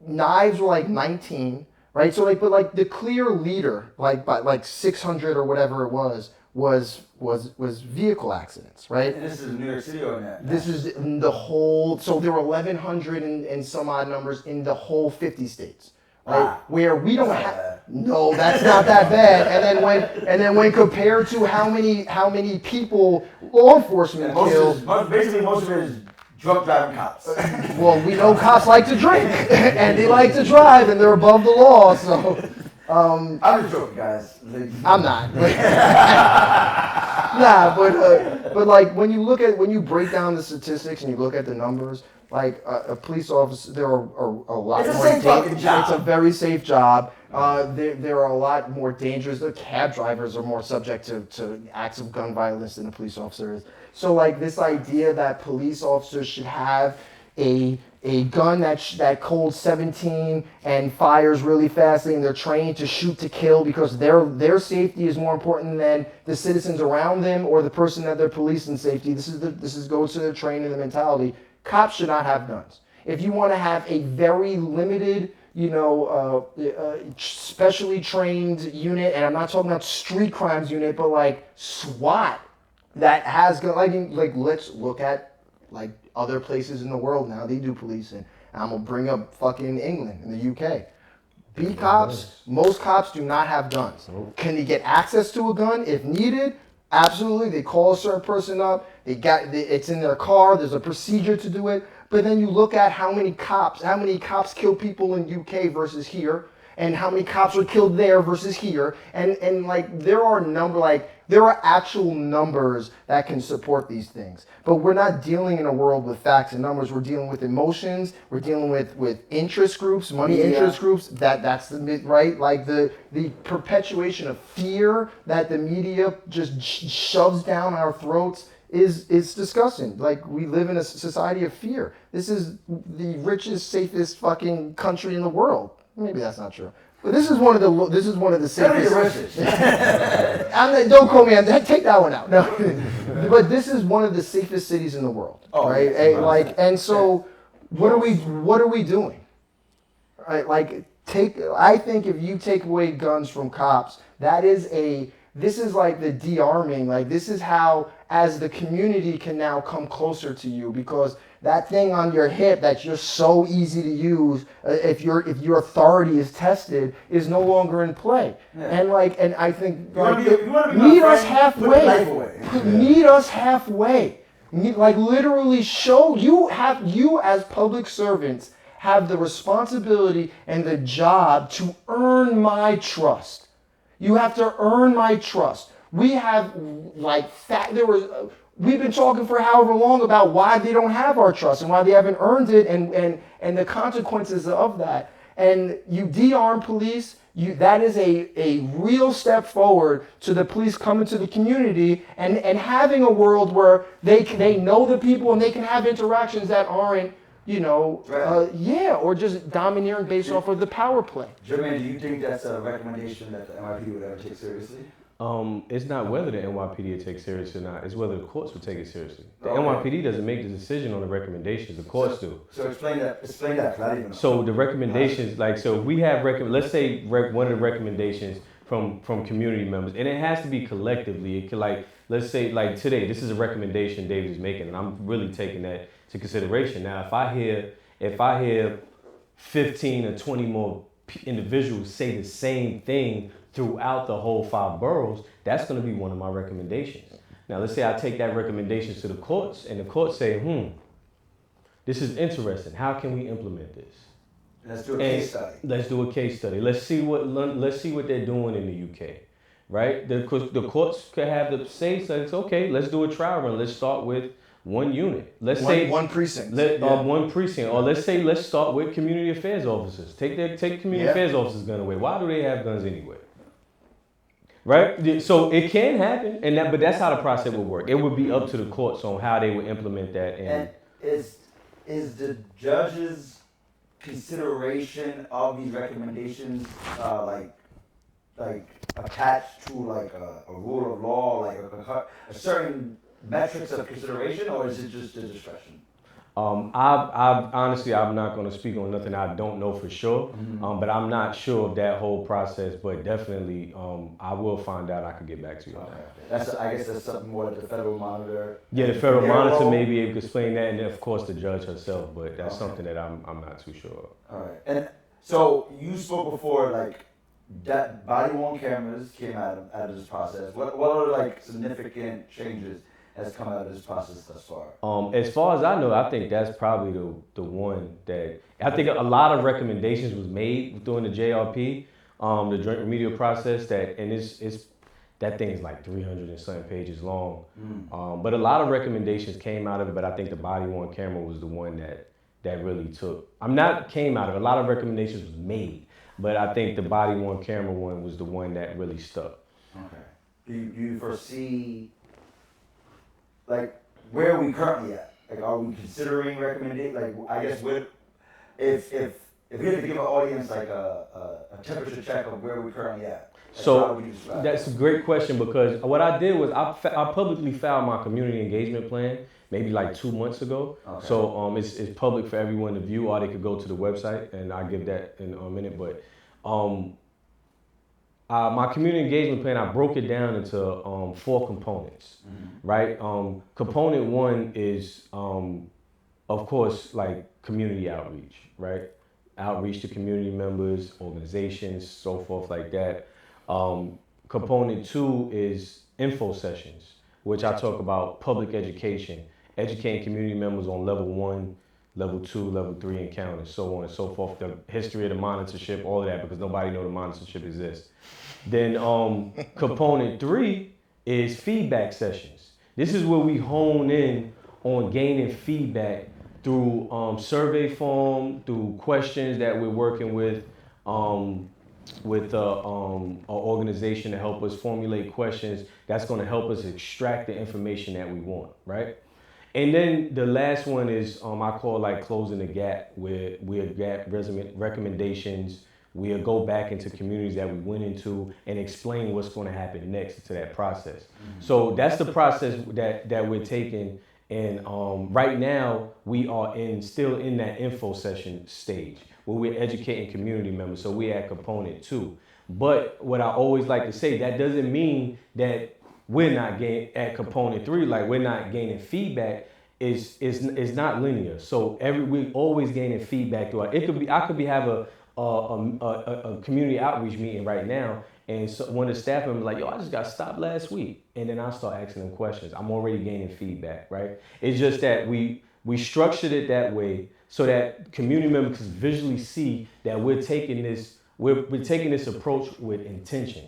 F: Knives were 19, right? So but the clear leader, by 600 or whatever it was vehicle accidents, right?
C: And this is New York City or not?
F: This is the whole. So there were 1,100 and some odd numbers in the whole 50 states. Right? Wow. Where we don't have that's not that bad. And then when compared to how many people law enforcement killed,
C: basically most of it is drunk driving cops.
F: Well, we know cops like to drink and they like to drive and they're above the law. So
C: I'm just joking, guys.
F: I'm not. Nah, but when you break down the statistics and you look at the numbers, like a police officer, there are a lot
C: It's a
F: more.
C: safe fucking job.
F: It's a very safe job. There are a lot more dangers. The cab drivers are more subject to acts of gun violence than a police officer is. So like this idea that police officers should have a gun that holds 17 and fires really fast, and they're trained to shoot to kill because their safety is more important than the citizens around them or the person that they're policing safety. This goes to their training and the mentality. Cops should not have guns. If you want to have a very limited, specially trained unit, and I'm not talking about street crimes unit, but like SWAT that has gun, like let's look at like other places in the world now, they do policing. I'm gonna bring up fucking England and the UK. Most cops do not have guns. Can they get access to a gun if needed? Absolutely. They call a certain person up. It's in their car. There's a procedure to do it. But then you look at how many cops kill people in UK versus here, and how many cops are killed there versus here, and like there are actual numbers that can support these things. But we're not dealing in a world with facts and numbers. We're dealing with emotions. We're dealing with interest groups, interest groups. That's the right, like the perpetuation of fear that the media just shoves down our throats is disgusting. Like, we live in a society of fear. This is the richest, safest fucking country in the world. Maybe that's not true. But this is one of the safest. Don't call me on that. Take that one out. No, but this is one of the safest cities in the world, right? Yes, and so, what are we doing? Right? Like, I think if you take away guns from cops, this is like the de-arming. Like, this is how, as the community, can now come closer to you, because that thing on your hip that you're so easy to use, if your authority is tested, is no longer in play. Yeah. And I think meet us halfway. Meet us halfway. Like, literally show you as public servants have the responsibility and the job to earn my trust. You have to earn my trust. We have we've been talking for however long about why they don't have our trust and why they haven't earned it, and the consequences of that. And you de-arm police, that is a real step forward to the police coming to the community and having a world where they know the people and they can have interactions that aren't, or just domineering based off of the power play.
C: Germain, do you think that's a recommendation that the NYPD would ever take seriously?
E: It's not whether the NYPD would take it seriously or not. It's whether the courts would take it seriously. The NYPD doesn't make the decision on the recommendations. The courts do.
C: So explain that. Explain that. I don't even know.
E: So the recommendations, we have let's say one of the recommendations from community members, and it has to be collectively. It could, let's say today, this is a recommendation David is making, and I'm really taking that to consideration. Now, if I hear 15 or 20 more individuals say the same thing throughout the whole 5 boroughs, that's going to be one of my recommendations. Now, let's say I take that recommendation to the courts, and the courts say, this is interesting. How can we implement this?
C: Let's do a case study.
E: Let's do a case study. Let's see what they're doing in the UK, right? The courts could have the say, okay, let's do a trial run. Let's start with one unit. Let's say
F: one precinct.
E: One precinct. Or let's start with community affairs officers. Take community affairs officers' gun away. Why do they have guns anyway? Right? So it can happen, but that's how the process would work. It would be up to the courts on how they would implement that.
C: And is the judge's consideration of these recommendations like attached to like a rule of law, like a certain metrics of consideration, or is it just the discretion?
E: Honestly, I'm not going to speak on nothing I don't know for sure. But I'm not sure of that whole process. But definitely, I will find out. I could get back to you on that.
C: I guess that's something more that the federal monitor.
E: Yeah, the federal monitor may be able to explain that, and then of course the judge herself. But that's something that I'm not too sure of.
C: All right. And so you spoke before, that body-worn cameras came out of this process. What are significant changes has come out of this process thus far?
E: As far as I know, I think that's probably the one that I think a lot of recommendations was made during the JRP, the joint remedial process. It's that thing's like 300 and something pages long. But a lot of recommendations came out of it. But I think the body-worn camera was the one that really took. Came out of it. A lot of recommendations was made, but I think the body worn camera one was the one that really stuck.
C: Okay. Do you foresee, like, where are we currently at? Like, are we considering recommending? Like, I guess if we had to give an audience like a temperature check of where we currently at.
E: So that's a great question, because what I did was I publicly filed my community engagement plan maybe like 2 months ago. Okay. So it's public for everyone to view, or they could go to the website, and I'll give that in a minute. But my community engagement plan, I broke it down into 4 components, right? Component 1 is, of course, like community outreach, right? Outreach to community members, organizations, so forth like that. Component 2 is info sessions, which I talk about public education, educating community members on level 1, level 2, level 3 encounters, so on and so forth, the history of the monitorship, all of that, because nobody knows the monitorship exists. Then component 3 is feedback sessions. This is where we hone in on gaining feedback through survey form, through questions that we're working with an organization to help us formulate questions that's going to help us extract the information that we want, right? And then the last one is I call like closing the gap, where we'll get recommendations. We'll go back into communities that we went into and explain what's going to happen next to that process. So that's the process that we're taking. And right now we are still in that info session stage where we're educating community members. So we're at component 2. But what I always like to say, that doesn't mean that we're not at component 3, like we're not gaining feedback. Is not linear. So we're always gaining feedback through it. I could have a community outreach meeting right now, and so one of the staff members like, yo, I just got stopped last week, and then I'll start asking them questions. I'm already gaining feedback, right? It's just that we structured it that way so that community members can visually see that we're taking this approach with intention,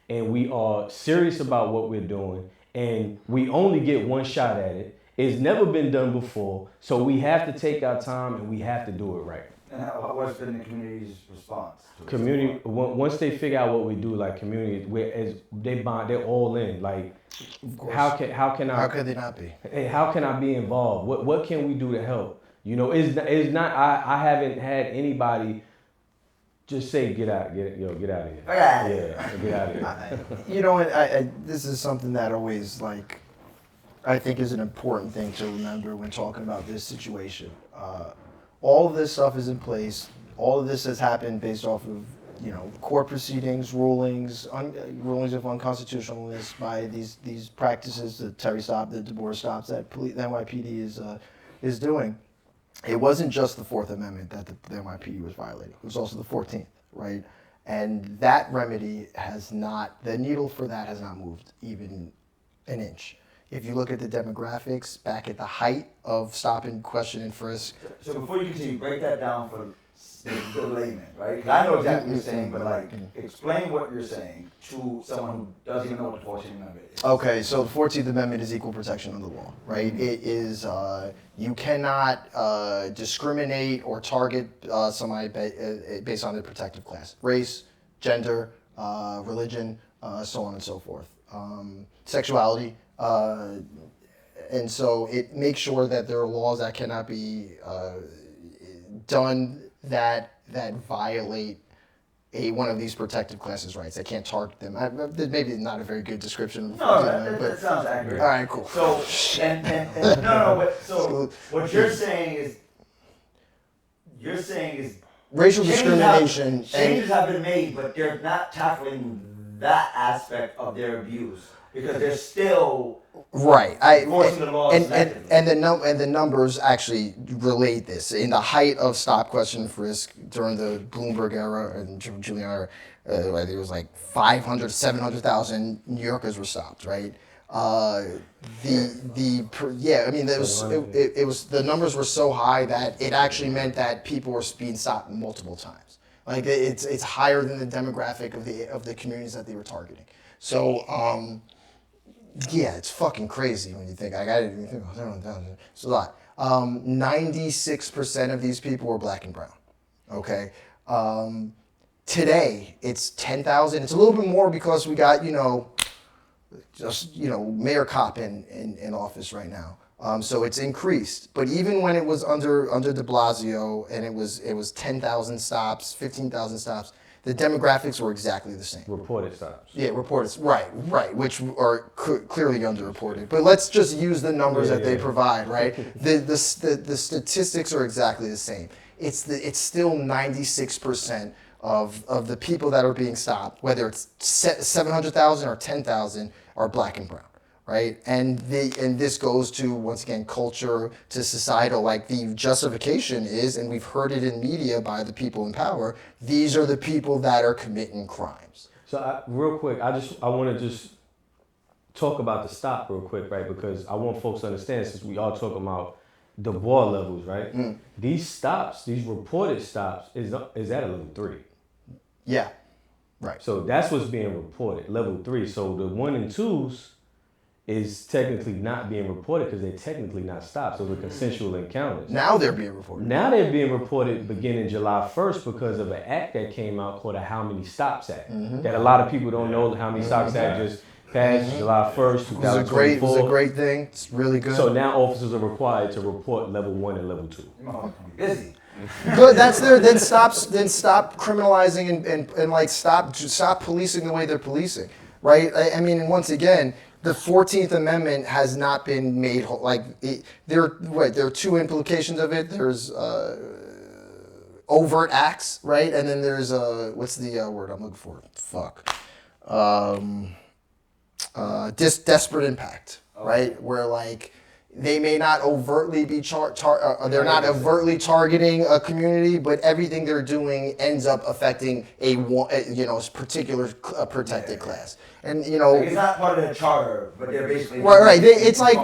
E: and we are serious about what we're doing, and we only get one shot at it. It's never been done before, so we have to take our time and we have to do it right.
C: And what's been the community's response?
E: Community, once they figure out what we do, like community, they're all in. Like, how could they not be? Hey, how can I be involved? What can we do to help? You know, it's not. I haven't had anybody just say get out of here. Yeah, get out of here.
F: You know, this is something that always I think is an important thing to remember when talking about this situation. All of this stuff is in place. All of this has happened based off of, court proceedings, rulings of unconstitutionalness by these practices, the Terry stop, the DeBour's stops that the NYPD is doing. It wasn't just the 4th Amendment that the NYPD was violating. It was also the 14th, right? And that remedy the needle for that has not moved even an inch. If you look at the demographics back at the height of stop and question and frisk.
C: So before you continue, break that down for the layman, right? Because I know exactly what you're saying, but explain what you're saying to someone who doesn't even know what the 14th Amendment is.
F: Okay, so the 14th Amendment is equal protection under the law, right? It is, you cannot discriminate or target somebody based on their protected class. Race, gender, religion, so on and so forth. Sexuality. And so it makes sure that there are laws that cannot be done that violate one of these protected classes' rights. They can't target them. Maybe not a very good description. Of
C: that sounds accurate.
F: All right, cool.
C: So so what you're saying is
F: racial discrimination.
C: Changes have been made, but they're not tackling that aspect of their abuse. Because they're still enforcing the laws.
F: And the numbers actually relate this. In the height of stop, question, frisk during the Bloomberg era and Giuliani era, I think it was like 500, 700,000 New Yorkers were stopped, right? It was the numbers were so high that it actually meant that people were being stopped multiple times. Like it's higher than the demographic of the communities that they were targeting. So. Yeah, it's fucking crazy when you think. I didn't even think. It's a lot. 96% of these people were black and brown. Okay. Today it's 10,000. It's a little bit more because we got, Mayor Kopp in office right now. So it's increased. But even when it was under de Blasio and it was 10,000 stops, 15,000 stops, the demographics were exactly the same.
E: Reported stops.
F: Yeah, reported. Right, which are clearly underreported. But let's just use the numbers that they provide, right? The statistics are exactly the same. It's still 96% of the people that are being stopped, whether it's 700,000 or 10,000, are black and brown. Right, and this goes to, once again, culture, to societal. Like, the justification is, and we've heard it in media by the people in power, these are the people that are committing crimes.
E: So real quick, I want to just talk about the stop real quick, right? Because I want folks to understand, since we are talking about DeBour levels, right? These stops, these reported stops, is at a level 3.
F: Yeah, right.
E: So that's what's being reported, level 3. So the 1 and 2s is technically not being reported because they're technically not stops. So the consensual encounters.
F: Now they're being reported.
E: Now they're being reported beginning July 1st because of an act that came out called a How Many Stops Act. That a lot of people don't know. The How Many Stops Act just passed July 1st, 2024.
F: It was a great thing. It's really good.
E: So now officers are required to report level 1 and level 2.
C: Busy.
F: Good. That's there. Then stop criminalizing and like stop policing the way they're policing. Right. I mean, and once again, the 14th Amendment has not been made there are 2 implications of it. There's overt acts, right? And then there's what's the word I'm looking for? Desperate impact, right? Where like they may not overtly be they're not overtly targeting a community, but everything they're doing ends up affecting a particular protected class. And
C: it's not part of the charter, but they're basically
F: it's like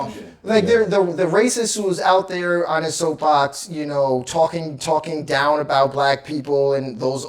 F: they're the racist who's out there on his soapbox, talking down about black people and those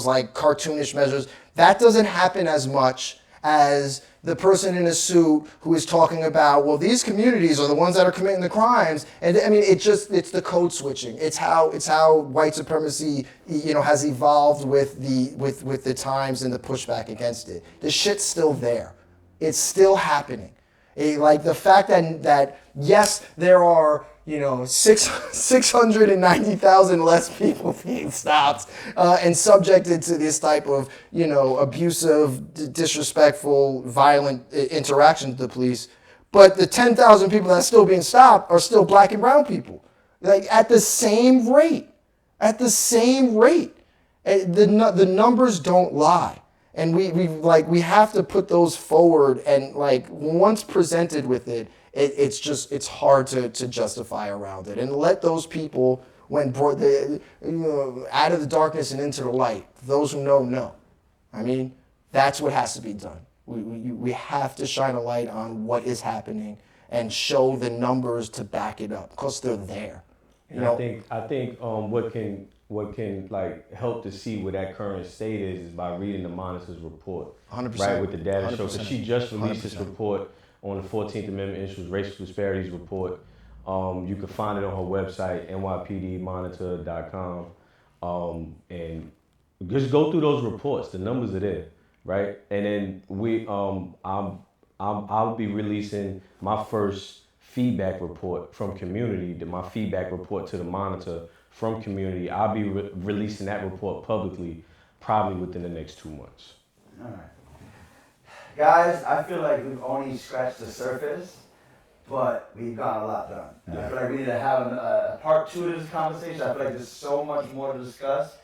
F: like cartoonish measures. That doesn't happen as much as the person in a suit who is talking about, well, these communities are the ones that are committing the crimes. And I mean, it's the code switching. It's how white supremacy, has evolved with the times and the pushback against it. The shit's still there. It's still happening. Like the fact that yes, there are 690,000 less people being stopped and subjected to this type of abusive, disrespectful, violent interaction with the police, but the 10,000 people that are still being stopped are still black and brown people, like at the same rate. The numbers don't lie. And we have to put those forward, and like once presented with it's hard to justify around it, and let those people, when brought out of the darkness and into the light, those who know. I mean, that's what has to be done. We have to shine a light on what is happening and show the numbers to back it up, because they're there.
E: I think what can like help to see what that current state is by reading the monitor's report.
F: 100%.
E: Right, with the data show.
F: 100%.
E: Because she just released
F: 100%.
E: this report on the 14th Amendment issues, racial disparities report. You can find it on her website, NYPDmonitor.com. And just go through those reports. The numbers are there, right? And then I'll be releasing my first feedback report from community, my feedback report to the monitor from community. I'll be releasing that report publicly probably within the next 2 months.
C: All right. Guys, I feel like we've only scratched the surface, but we've got a lot done. Yeah. I feel like we need to have a part 2 of this conversation. I feel like there's so much more to discuss,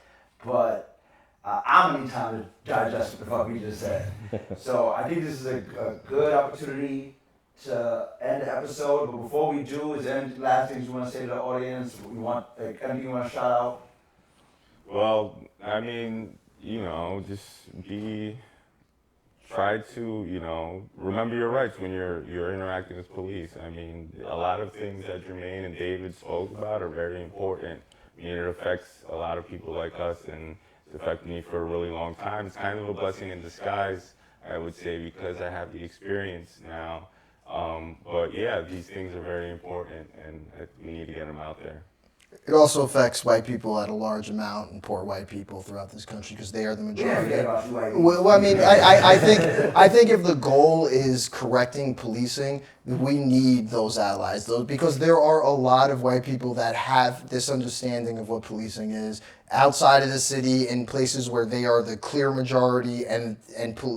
C: but I don't need time to digest what the fuck we just said. So I think this is a good opportunity to end the episode. But before we do, is there any last things you want to say to the audience? Anything you want to shout out?
D: Well, I mean, try to, remember your rights when you're interacting with police. I mean, a lot of things that Germain and David spoke about are very important. I mean, it affects a lot of people like us, and it's affected me for a really long time. It's kind of a blessing in disguise, I would say, because I have the experience now But yeah, these things are very important, and we need to get them out there.
F: It also affects white people at a large amount and poor white people throughout this country because they are the majority. Well, I mean, I think if the goal is correcting policing, we need those allies, because there are a lot of white people that have this understanding of what policing is outside of the city in places where they are the clear majority, and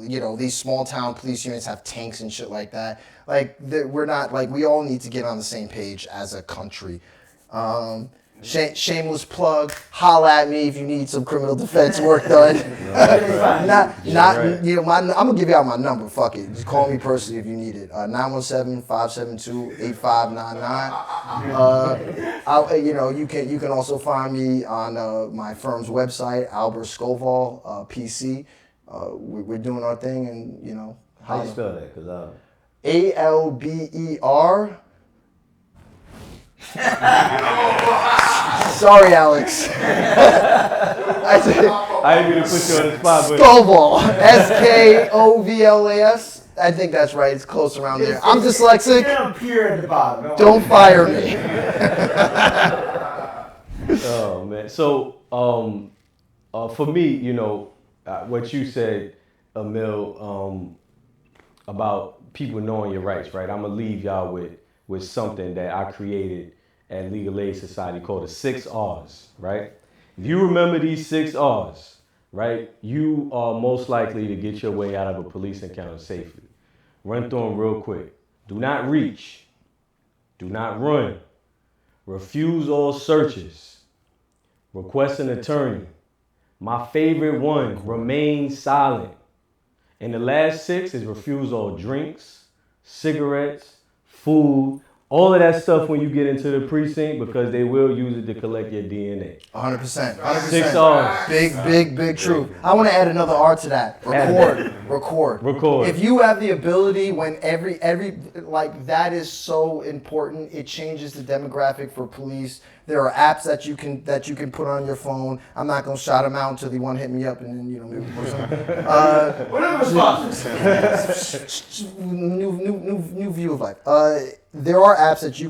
F: you know, these small town police units have tanks and shit like that. Like, we're not, like, we all need to get on the same page as a country. Shameless plug, holla at me if you need some criminal defense work done. You know, I'm gonna give you out my number, fuck it. Just call me personally if you need it. 917-572-8599. You know, you can also find me on my firm's website, Albert Scovall, PC. We're doing our thing, and you know.
E: How you spell that? 'Cause
F: Alber. Sorry, Alex.
E: I didn't mean to put you on the spot, but
F: Scovall. Skovlas. I think that's right. It's close around there. I'm dyslexic. Don't fire me.
E: Oh man. So for me, you know, what you said, Emil, about people knowing your rights, right? I'm gonna leave y'all with something that I created at Legal Aid Society called the 6 R's, right? If you remember these 6 R's, right, you are most likely to get your way out of a police encounter safely. Run through them real quick. Do not reach. Do not run. Refuse all searches. Request an attorney. My favorite one, remain silent. And the last 6 is refuse all drinks, cigarettes, food, all of that stuff when you get into the precinct, because they will use it to collect your DNA.
F: 100%.
E: 6 R's.
F: Big truth. I want to add another R to that. Record. If you have the ability, when every like, that is so important. It changes the demographic for police. There are apps that you can put on your phone. I'm not gonna shout them out until they want to hit me up, and then, you know, maybe new view of life. There are apps that you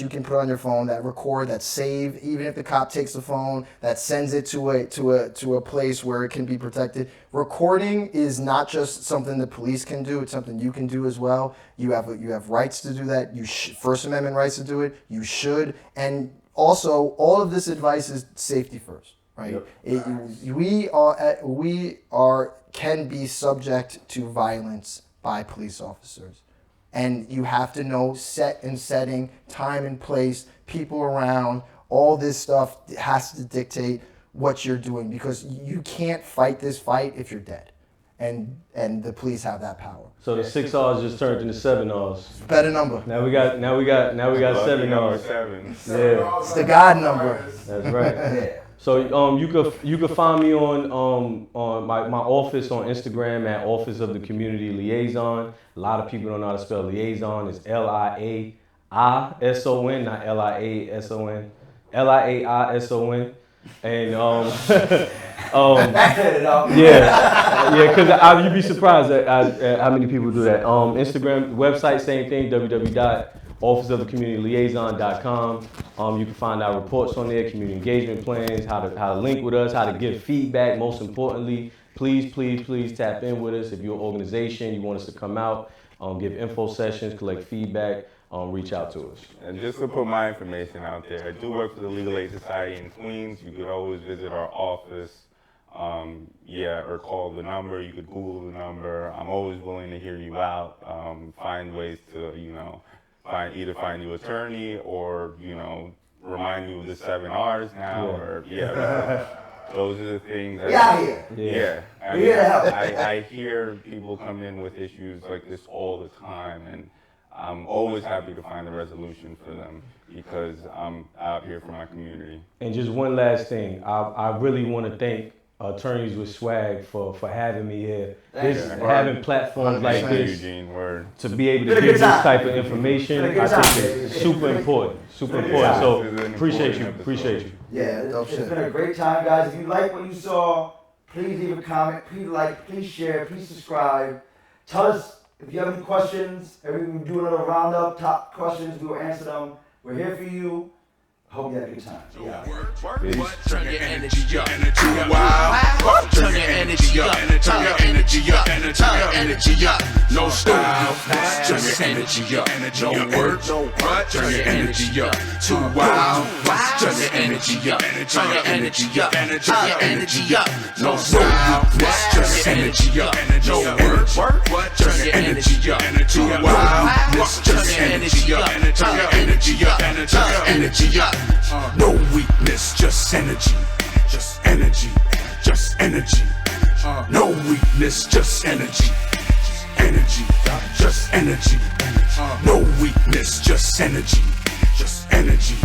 F: can put on your phone that record, that save, even if the cop takes the phone, that sends it to a place where it can be protected. Recording is not just something the police can do; it's something you can do as well. You have rights to do that. First Amendment rights to do it. You should. And also, all of this advice is safety first, right? Yep. We can be subject to violence by police officers. And you have to know set and setting, time and place, people around, all this stuff has to dictate what you're doing, because you can't fight this fight if you're dead. And the police have that power.
E: So the 6 R's just turned into 7 R's.
F: Better number.
E: Now we got 7 R's.
F: Yeah. It's the God number.
E: That's right. So you could find me on my office on Instagram at Office of the Community Liaison. A lot of people don't know how to spell liaison. It's Liaison, not Liason. Liaison. And because you'd be surprised at how many people do that. Instagram website, same thing, www.officeofthecommunityliaison.com. You can find our reports on there, community engagement plans, how to link with us, how to give feedback. Most importantly, please tap in with us. If you're an organization, you want us to come out, give info sessions, collect feedback, reach out to us.
D: And just to put my information out there, I do work for the Legal Aid Society in Queens. You could always visit our office, or call the number. You could Google the number. I'm always willing to hear you out, find ways to, find you an attorney, or, remind you of the 7 R's now, those are the things that I hear people come in with issues like this all the time, and I'm always happy to find a resolution for them, because I'm out here for my community.
E: And just one last thing, I really want to thank Attorneys with Swag for having me here. Having platforms like this to be able to give this type of information, I think is super important. So appreciate you.
C: Yeah, it's been a great time, guys. If you like what you saw, please leave a comment, please like, please share, please subscribe. Tell us If you have any questions, we do a little roundup, top questions, we will answer them. We're here for you. Hope you had a good time. Yeah.
B: Turn your energy up. Too wild. Turn your energy up. Turn your energy up. Turn your energy up. No style. Turn your energy up. No work. Turn your energy up. Too wild. Turn your energy up. Turn your energy up. Turn your energy up. No style. Turn your energy up. No work. Turn your energy up. Too wild. Turn your energy up. Turn your energy up. Turn your energy up. No weakness, just energy, just energy, just energy. No weakness, just energy, energy, just energy. No weakness, just energy, just energy.